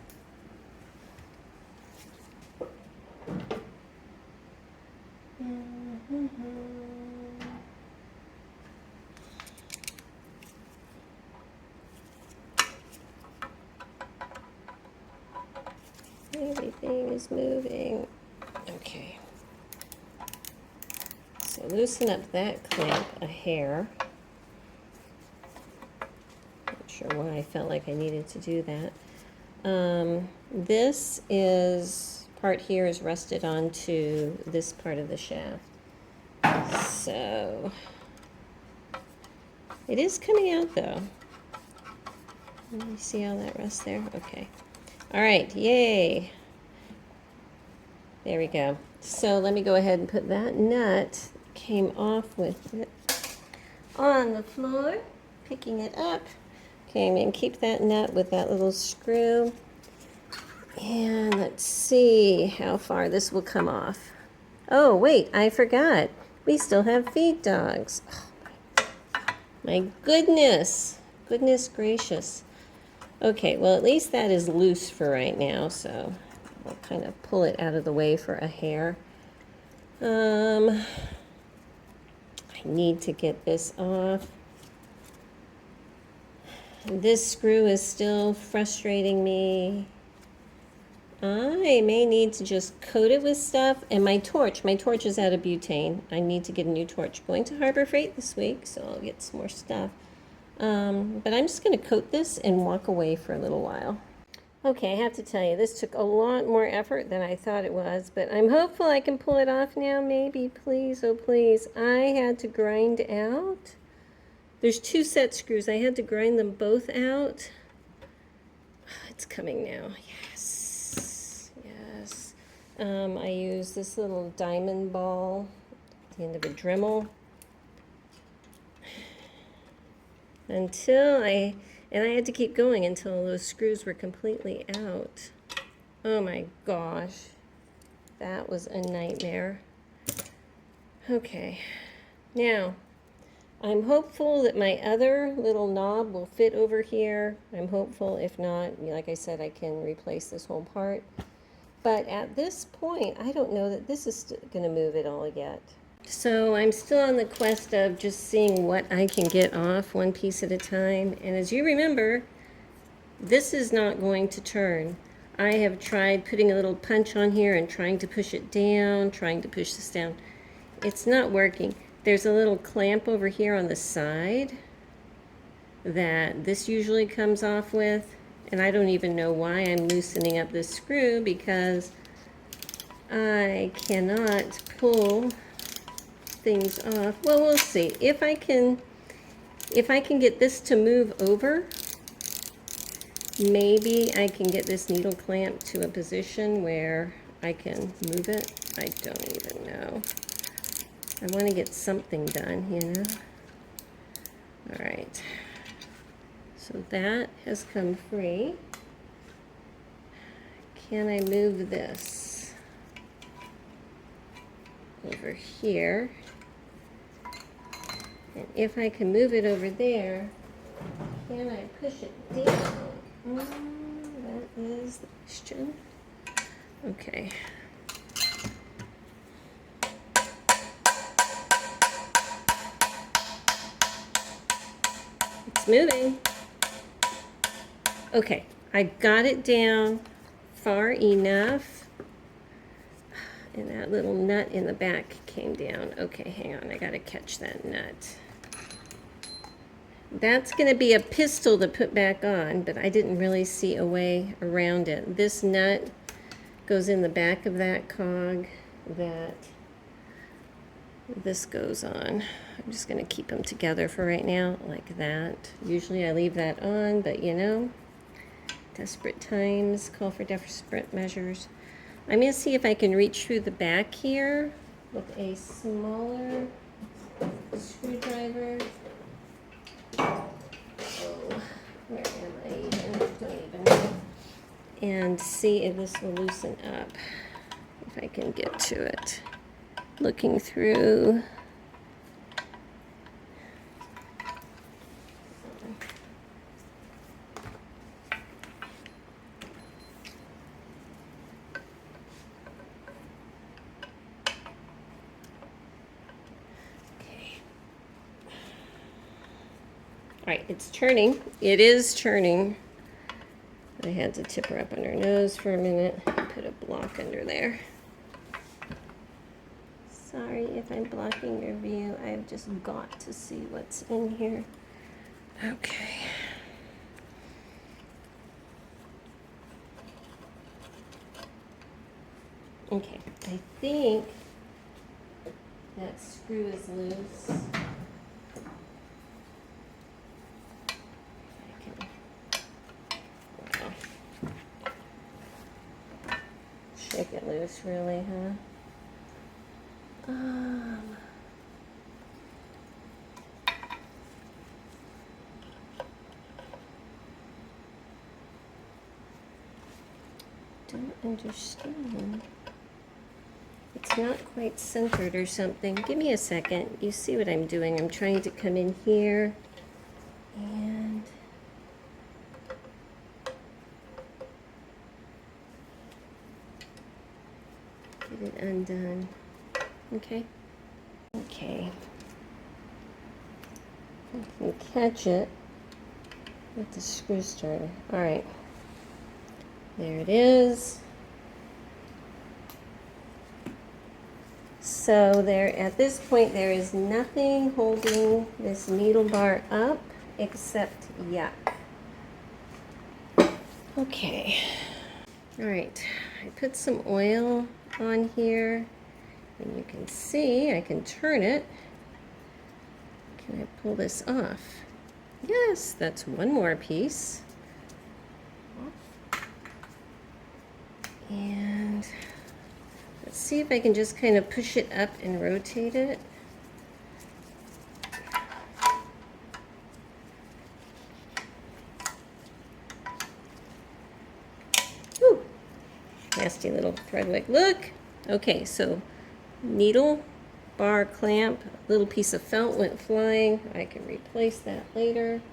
Everything is moving. Okay. So loosen up that clamp a hair. Not sure why I felt like I needed to do that. This part here is rusted onto this part of the shaft. So it is coming out though. Let me see how that rests there. Okay. All right, yay. There we go. So let me go ahead and put that nut, came off with it, on the floor, picking it up. Okay, I'm going to keep that nut with that little screw. And let's see how far this will come off. Oh, wait, I forgot. We still have feed dogs. Oh, my goodness. Goodness gracious. Okay, well, at least that is loose for right now, so I'll kind of pull it out of the way for a hair. I need to get this off. This screw is still frustrating me. I may need to just coat it with stuff. And my torch is out of butane. I need to get a new torch. Going to Harbor Freight this week, so I'll get some more stuff. But I'm just going to coat this and walk away for a little while. Okay, I have to tell you, this took a lot more effort than I thought it was, but I'm hopeful I can pull it off now, maybe, please, oh please. I had to grind out. There's 2 set screws. I had to grind them both out. It's coming now. Yes. Yes. I use this little diamond ball at the end of a Dremel. And I had to keep going until those screws were completely out. Oh my gosh. That was a nightmare. Okay. Now, I'm hopeful that my other little knob will fit over here. I'm hopeful. If not, like I said, I can replace this whole part. But at this point, I don't know that this is going to move at all yet. So I'm still on the quest of just seeing what I can get off one piece at a time. And as you remember, this is not going to turn. I have tried putting a little punch on here and trying to push it down, trying to push this down. It's not working. There's a little clamp over here on the side that this usually comes off with. And I don't even know why I'm loosening up this screw, because I cannot pull things off. Well, we'll see. If I can get this to move over, maybe I can get this needle clamp to a position where I can move it. I don't even know. I want to get something done, you know. All right. So that has come free. Can I move this over here? And if I can move it over there, can I push it down? That is the question. Okay. It's moving. Okay, I got it down far enough. And that little nut in the back came down. Okay, hang on, I gotta catch that nut. That's gonna be a pistol to put back on, but I didn't really see a way around it. This nut goes in the back of that cog that this goes on. I'm just gonna keep them together for right now, like that. Usually I leave that on, but you know, desperate times call for desperate measures. I'm going to see if I can reach through the back here with a smaller screwdriver. Oh, where am I even? Don't even know. And see if this will loosen up, if I can get to it. Looking through. All right, it's turning. It is turning. I had to tip her up on her nose for a minute. Put a block under there. Sorry if I'm blocking your view. I've just got to see what's in here. Okay. Okay, I think that screw is loose. shake it loose, really, huh? Don't understand. It's not quite centered or something. Give me a second. You see what I'm doing. I'm trying to come in here and get it undone. Okay. Okay. I can catch it with the screw starter. All right. There it is. So there, at this point, there is nothing holding this needle bar up except yuck. Okay. All right. I put some oil on here, and you can see I can turn it. Can I pull this off? Yes, that's one more piece. And let's see if I can just kind of push it up and rotate it. Whew. Nasty little thread wick. Look! Okay, so needle, bar, clamp, a little piece of felt went flying. I can replace that later.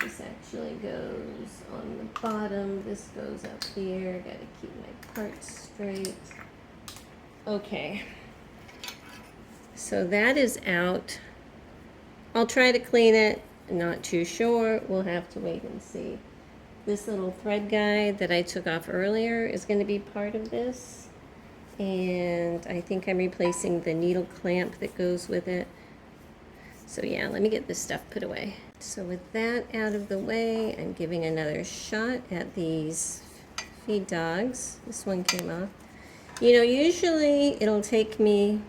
This actually goes on the bottom. This goes up here. Gotta keep my parts straight. Okay. So that is out. I'll try to clean it. Not too sure. We'll have to wait and see. This little thread guide that I took off earlier is going to be part of this. And I think I'm replacing the needle clamp that goes with it. So yeah, let me get this stuff put away. So with that out of the way, I'm giving another shot at these feed dogs. This one came off. You know, usually it'll take me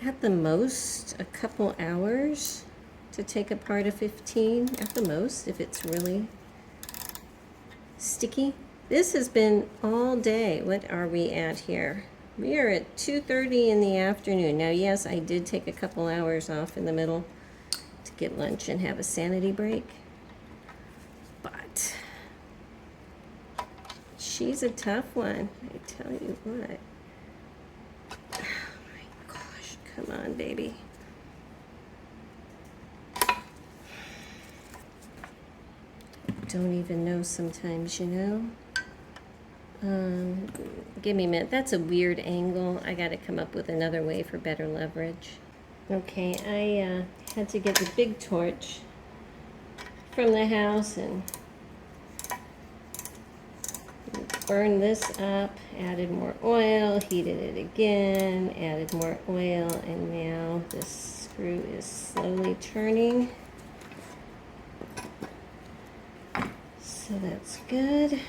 at the most a couple hours to take apart a 15, at the most, if it's really sticky. This has been all day. What are we at here? We are at 2:30 in the afternoon. Now, yes, I did take a couple hours off in the middle to get lunch and have a sanity break. But she's a tough one, I tell you what. Oh my gosh, come on, baby. Don't even know sometimes, you know. Give me a minute. That's a weird angle. I got to come up with another way for better leverage. Okay, I had to get the big torch from the house and burn this up, added more oil, heated it again, added more oil, and now this screw is slowly turning. So that's good.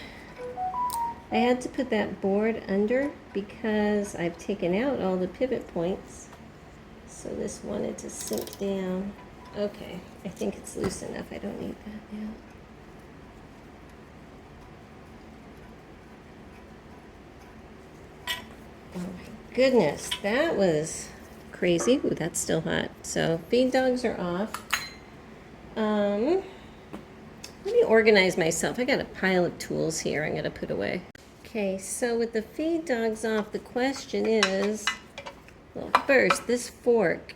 I had to put that board under because I've taken out all the pivot points. So this wanted to sink down. Okay, I think it's loose enough. I don't need that now. Oh my goodness, that was crazy. Ooh, that's still hot. So feed dogs are off. Let me organize myself. I got a pile of tools here I'm gonna put away. Okay, so with the feed dogs off, the question is, well, first, this fork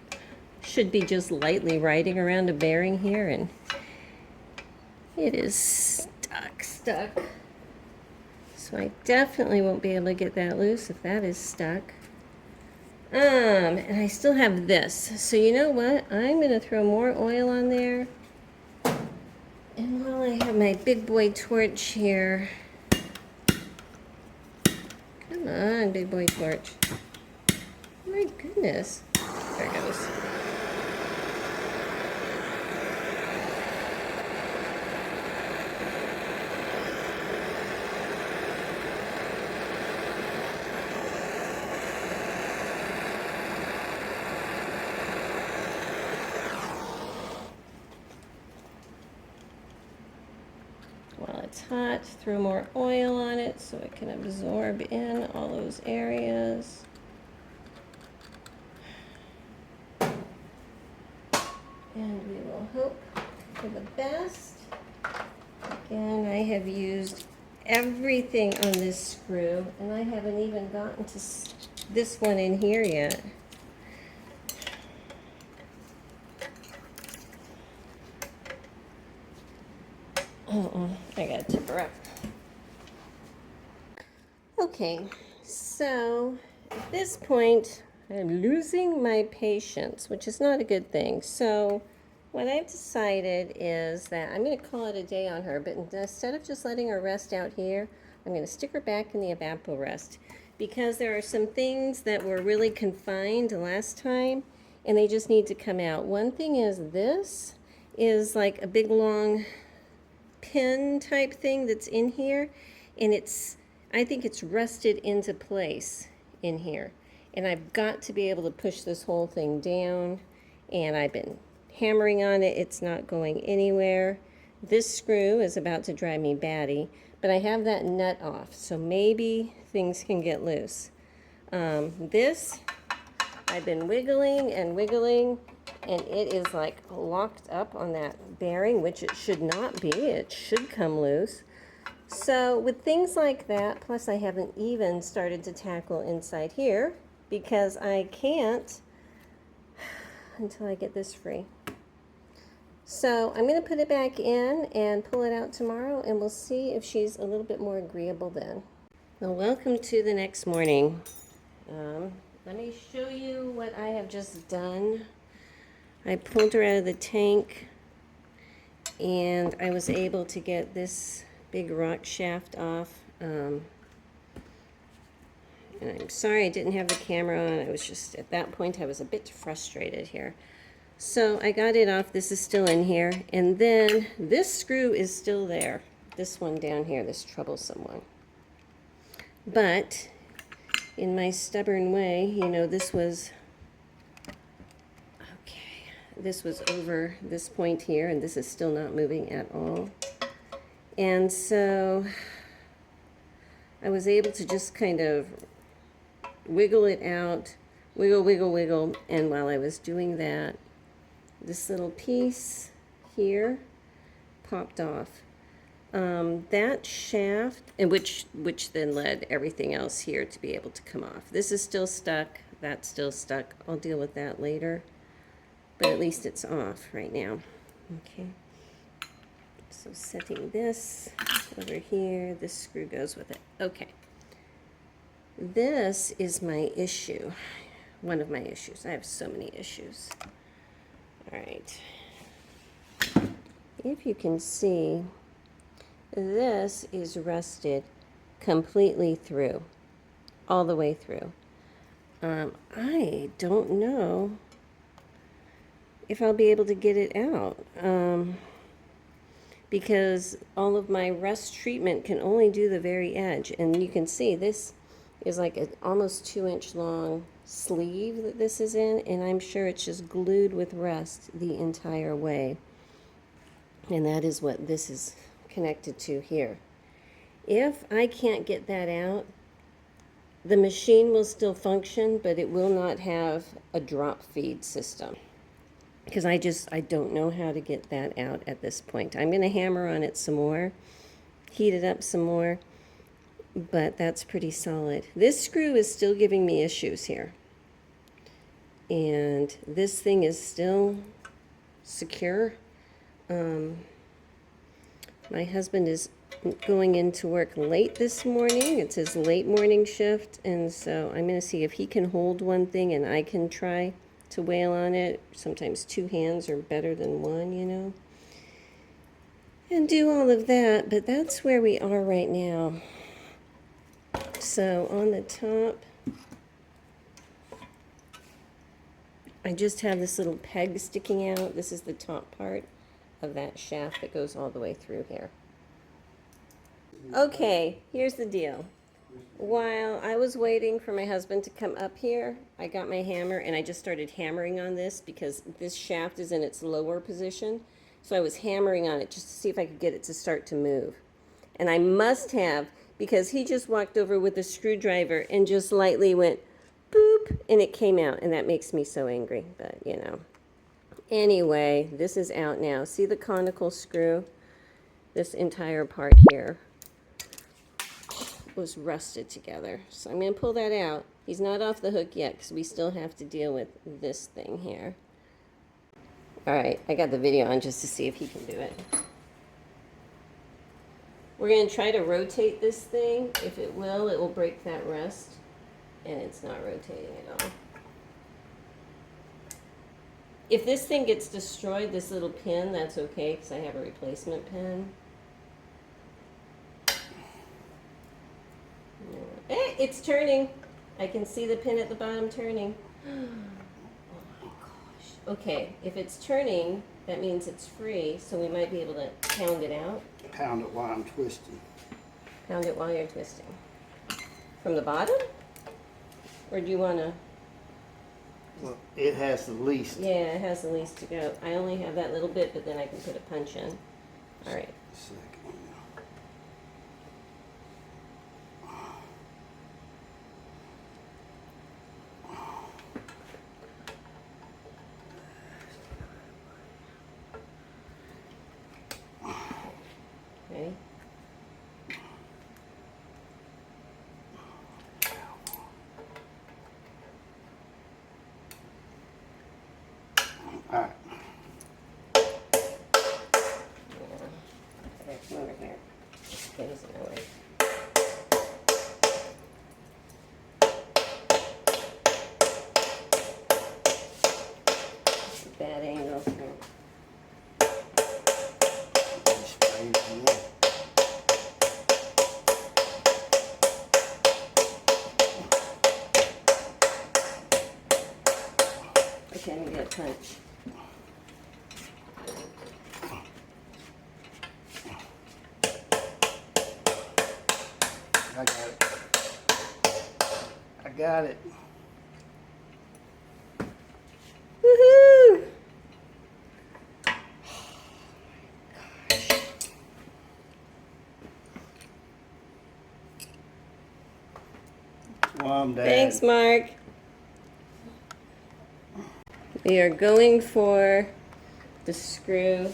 should be just lightly riding around a bearing here, and it is stuck. So I definitely won't be able to get that loose if that is stuck. And I still have this. So you know what? I'm gonna throw more oil on there. And while I have my big boy torch here, come on, big boy torch. Oh my goodness. There it goes. gets hot, throw more oil on it so it can absorb in all those areas. And we will hope for the best. Again, I have used everything on this screw, and I haven't even gotten to this one in here yet. I gotta tip her up. Okay, so at this point, I'm losing my patience, which is not a good thing. So what I've decided is that I'm going to call it a day on her, but instead of just letting her rest out here, I'm going to stick her back in the evaporest, because there are some things that were really confined last time, and they just need to come out. One thing is this is like a big long pin type thing that's in here, and I think it's rusted into place in here, and I've got to be able to push this whole thing down, and I've been hammering on it. It's not going anywhere. This screw is about to drive me batty, but I have that nut off, so maybe things can get loose. This, I've been wiggling and wiggling, and it is like locked up on that bearing, which it should not be. It should come loose. So with things like that, plus I haven't even started to tackle inside here, because I can't until I get this free. So I'm going to put it back in and pull it out tomorrow, and we'll see if she's a little bit more agreeable then. Well, welcome to the next morning. Let me show you what I have just done. I pulled her out of the tank, and I was able to get this big rock shaft off. And I'm sorry I didn't have the camera on. I was just, at that point, I was a bit frustrated here. So I got it off. This is still in here. And then this screw is still there. This one down here, this troublesome one. But in my stubborn way, you know, this was over this point here, and this is still not moving at all. And so I was able to just kind of wiggle it out, wiggle, wiggle, wiggle, and while I was doing that, this little piece here popped off. That shaft, and which then led everything else here to be able to come off. This is still stuck, that's still stuck. I'll deal with that later, but at least it's off right now. Okay. So setting this over here, this screw goes with it. Okay. This is my issue, one of my issues. I have so many issues. All right. If you can see, this is rusted completely through, all the way through. I don't know if I'll be able to get it out. Because all of my rust treatment can only do the very edge. And you can see this is like an almost 2-inch long sleeve that this is in, and I'm sure it's just glued with rust the entire way. And that is what this is connected to here. If I can't get that out, the machine will still function, but it will not have a drop feed system. Because I don't know how to get that out at this point. I'm going to hammer on it some more, heat it up some more, but that's pretty solid. This screw is still giving me issues here. And this thing is still secure. My husband is going into work late this morning. It's his late morning shift, and so I'm going to see if he can hold one thing and I can try to wail on it. Sometimes 2 hands are better than 1, you know, and do all of that. But that's where we are right now. So on the top, I just have this little peg sticking out. This is the top part of that shaft that goes all the way through here. Okay, here's the deal. While I was waiting for my husband to come up here, I got my hammer and I just started hammering on this because this shaft is in its lower position. So I was hammering on it just to see if I could get it to start to move. And I must have, because he just walked over with a screwdriver and just lightly went boop, and it came out, and that makes me so angry, but you know. Anyway, this is out now. See the conical screw? This entire part here was rusted together. So I'm going to pull that out. He's not off the hook yet because we still have to deal with this thing here. All right, I got the video on just to see if he can do it. We're going to try to rotate this thing. If it will break that rust. And it's not rotating at all. If this thing gets destroyed, this little pin, that's okay because I have a replacement pin. Hey, it's turning. I can see the pin at the bottom turning. Oh my gosh. Okay, if it's turning, that means it's free, so we might be able to pound it out. Pound it while I'm twisting. Pound it while you're twisting. From the bottom? Or do you want to? Well, it has the least. Yeah, it has the least to go. I only have that little bit, but then I can put a punch in. All right. Second. Okay. All right. Okay, come over here. Okay, this is my way. Bad angle here. Okay, I'm gonna get a punch. I got it. I got it. Woohoo! Mom, Dad. Thanks, Mark. We are going for the screw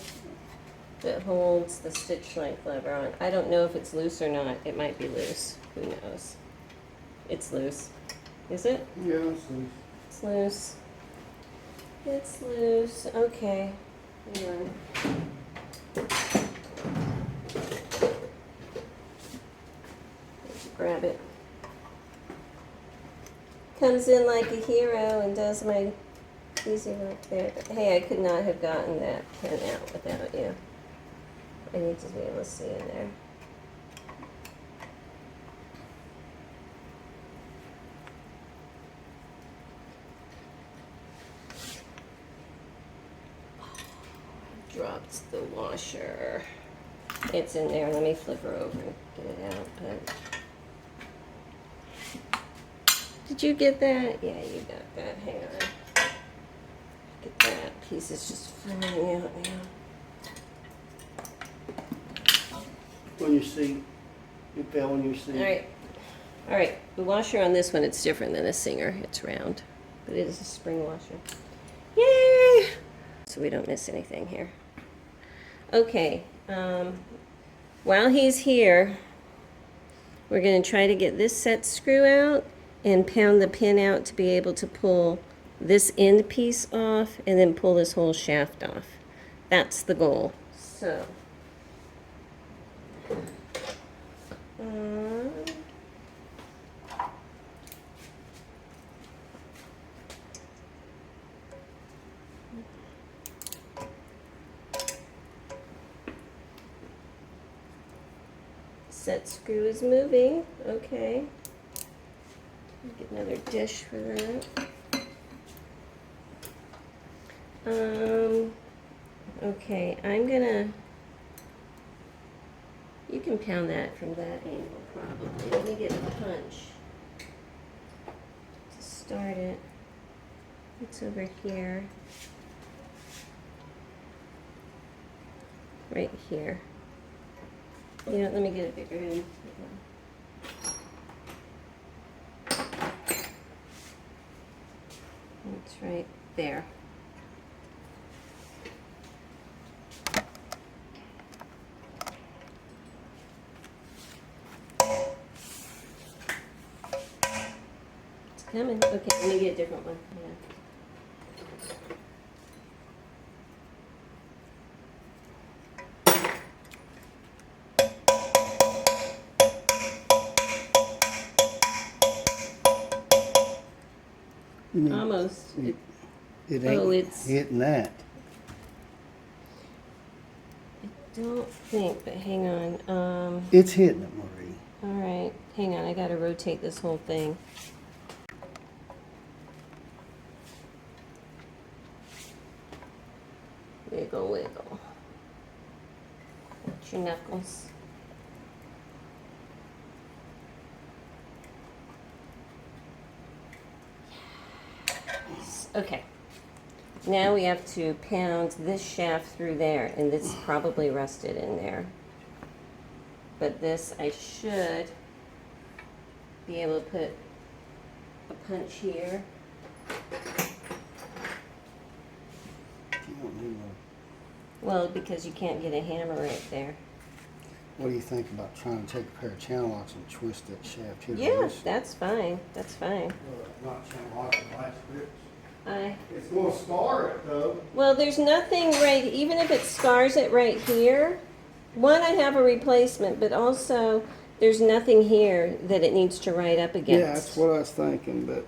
that holds the stitch length lever on. I don't know if it's loose or not. It might be loose. Who knows? It's loose. Is it? Yeah, it's loose. It's loose. It's loose. Okay. Hang on. Grab it. Comes in like a hero and does my easy work there. But hey, I could not have gotten that pin out without you. I need to be able to see in there. Dropped the washer. It's in there. Let me flip her over and get it out. But did you get that? Yeah, you got that. Hang on. Get that piece is just flying out now. On your seat. It fell on your seat. All right. All right. The washer on this one, it's different than a Singer. It's round, but it is a spring washer. Yay! So we don't miss anything here. Okay. While he's here, we're going to try to get this set screw out and pound the pin out to be able to pull this end piece off and then pull this whole shaft off. That's the goal. So. Set screw is moving. Okay. Get another dish for that. Okay, I'm gonna. You can pound that from that angle probably. Let me get a punch to start it. It's over here. Right here. Yeah, let me get a bigger end. It's right there. It's coming. Okay, let me get a different one. Yeah. Almost. It Oh, ain't it's- hitting that. I don't think, but hang on. It's hitting it, Marie. All right, hang on. I gotta rotate this whole thing. Wiggle, wiggle. Watch your knuckles. Okay. Now we have to pound this shaft through there, and this is probably rusted in there. But this, I should be able to put a punch here. You don't need no. Well, because you can't get a hammer right there. What do you think about trying to take a pair of channel locks and twist that shaft here? Yeah, loose? that's fine. That's fine. Not channel locks, light strips. I It's going to scar it though. Well, there's nothing right, even if it scars it right here. One, I have a replacement, but also there's nothing here that it needs to ride up against. Yeah, that's what I was thinking, but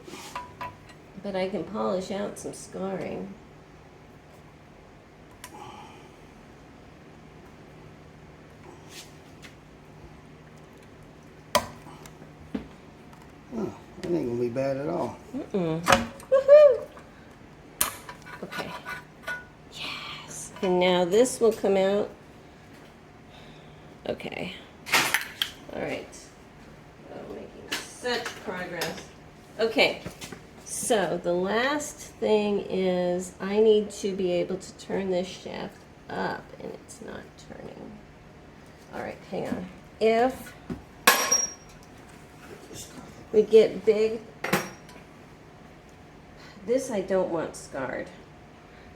But I can polish out some scarring. oh, that ain't gonna be bad at all. Woohoo! Okay. Yes. And now this will come out. Okay. All right. Oh, making such progress. Okay. So the last thing is I need to be able to turn this shaft up, and it's not turning. All right, hang on. If we get big, this I don't want scarred.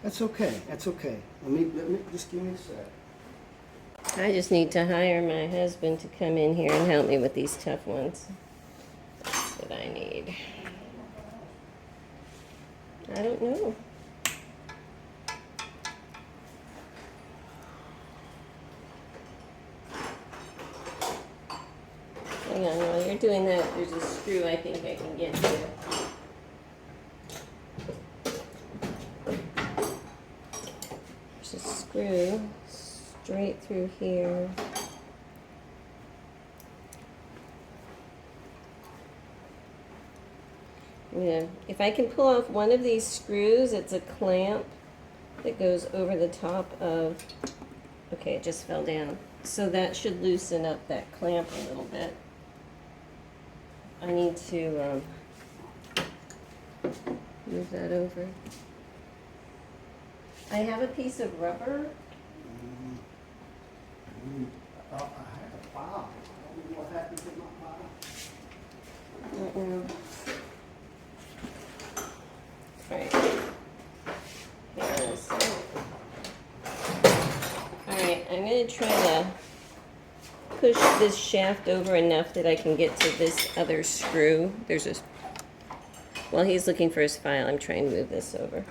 That's okay. That's okay. Let me just give me a sec. I just need to hire my husband to come in here and help me with these tough ones. That's what I need. I don't know. Hang on, while you're doing that, there's a screw I think I can get to. There's a screw straight through here. Yeah, if I can pull off one of these screws, it's a clamp that goes over the top of, okay, it just fell down. So that should loosen up that clamp a little bit. I need to move that over. I have a piece of rubber. I had a file. I don't know what happened to my file. I don't know. Alright. Yes. Alright, I'm going to try to push this shaft over enough that I can get to this other screw. There's a... While he's looking for his file, I'm trying to move this over.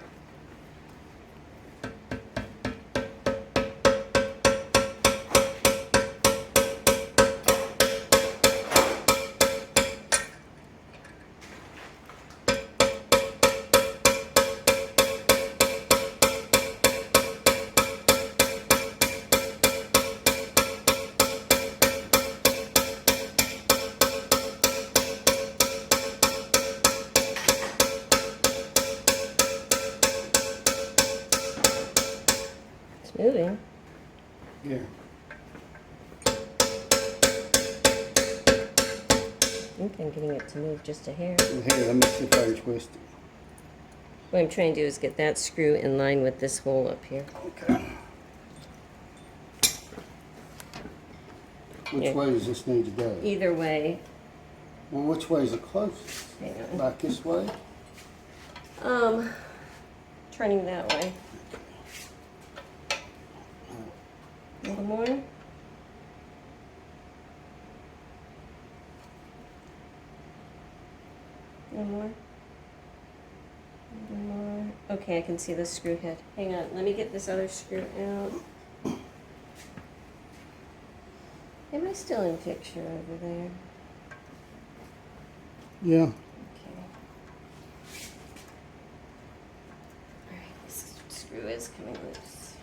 Moving. Yeah. I think I'm getting it to move just a hair. Well, here, let me see if I can twist it. What I'm trying to do is get that screw in line with this hole up here. Okay. Which way does this need to go? Either way. Well, which way is the closest? Hang on. Back this way? Turning that way. A little more. A little more. A little more. Okay, I can see the screw head. Hang on, let me get this other screw out. Am I still in picture over there? Yeah. Okay. Alright, this screw is coming loose.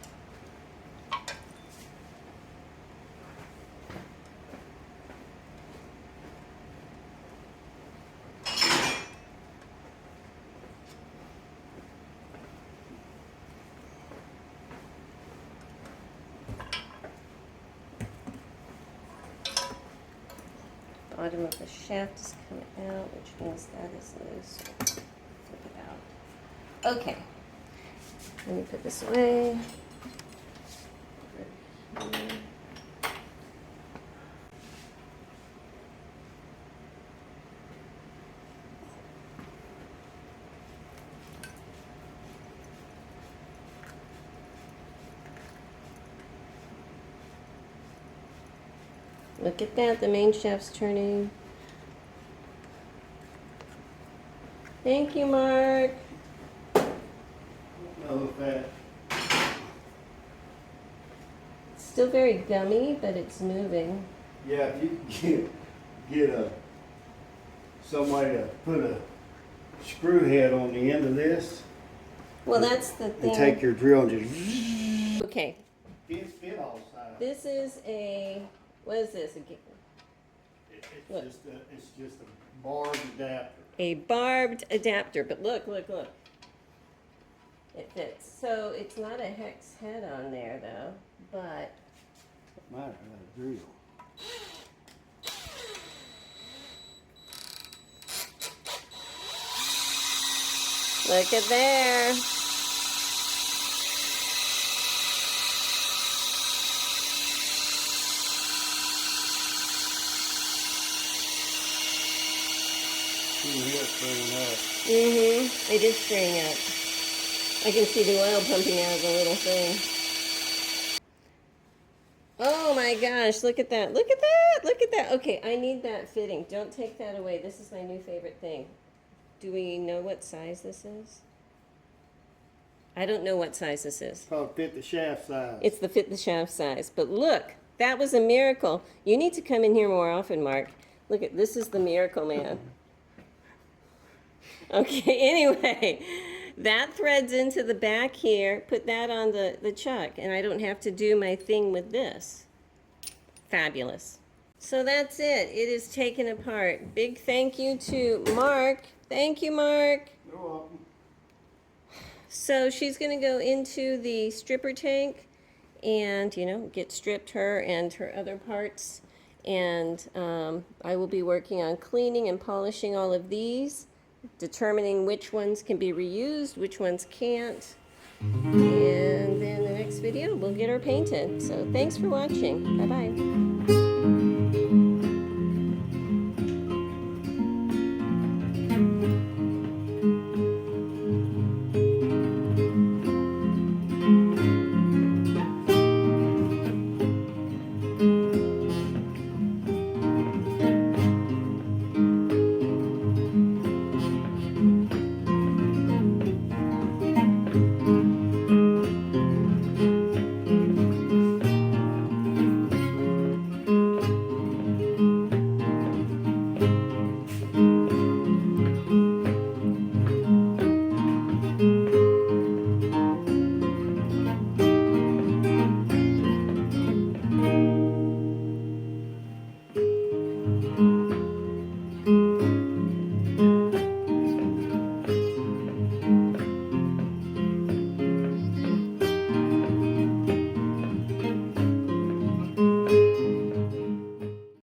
Bottom of the shaft is coming out, which means that is loose. Flip it out. Okay. Let me put this away. Look at that, the main shaft's turning. Thank you, Mark. No, that. It's still very gummy, but it's moving. Yeah, if you can get some way to put a screw head on the end of this. Well, that's the thing. And take your drill and just. Okay, Can't fit all sides. this is a, what is this? Look. It's just a barbed adapter. A barbed adapter, but look. It fits. So it's not a hex head on there though, but Matter, I got a drill. look at there. It is spraying up. I can see the oil pumping out of the little thing. Oh my gosh, look at that. Look at that. Look at that. Okay, I need that fitting. Don't take that away. This is my new favorite thing. Do we know what size this is? I don't know what size this is. Probably fit the shaft size. It's the fit the shaft size. But look, that was a miracle. You need to come in here more often, Mark. Look at this is the miracle man. Okay, anyway, that threads into the back here. Put that on the chuck, and I don't have to do my thing with this. Fabulous. So that's it. It is taken apart. Big thank you to Mark. Thank you, Mark. You're welcome. So she's going to go into the stripper tank and, you know, get stripped, her and her other parts. And I will be working on cleaning and polishing all of these, determining which ones can be reused, which ones can't. And then the next video, we'll get her painted. So thanks for watching. Bye-bye.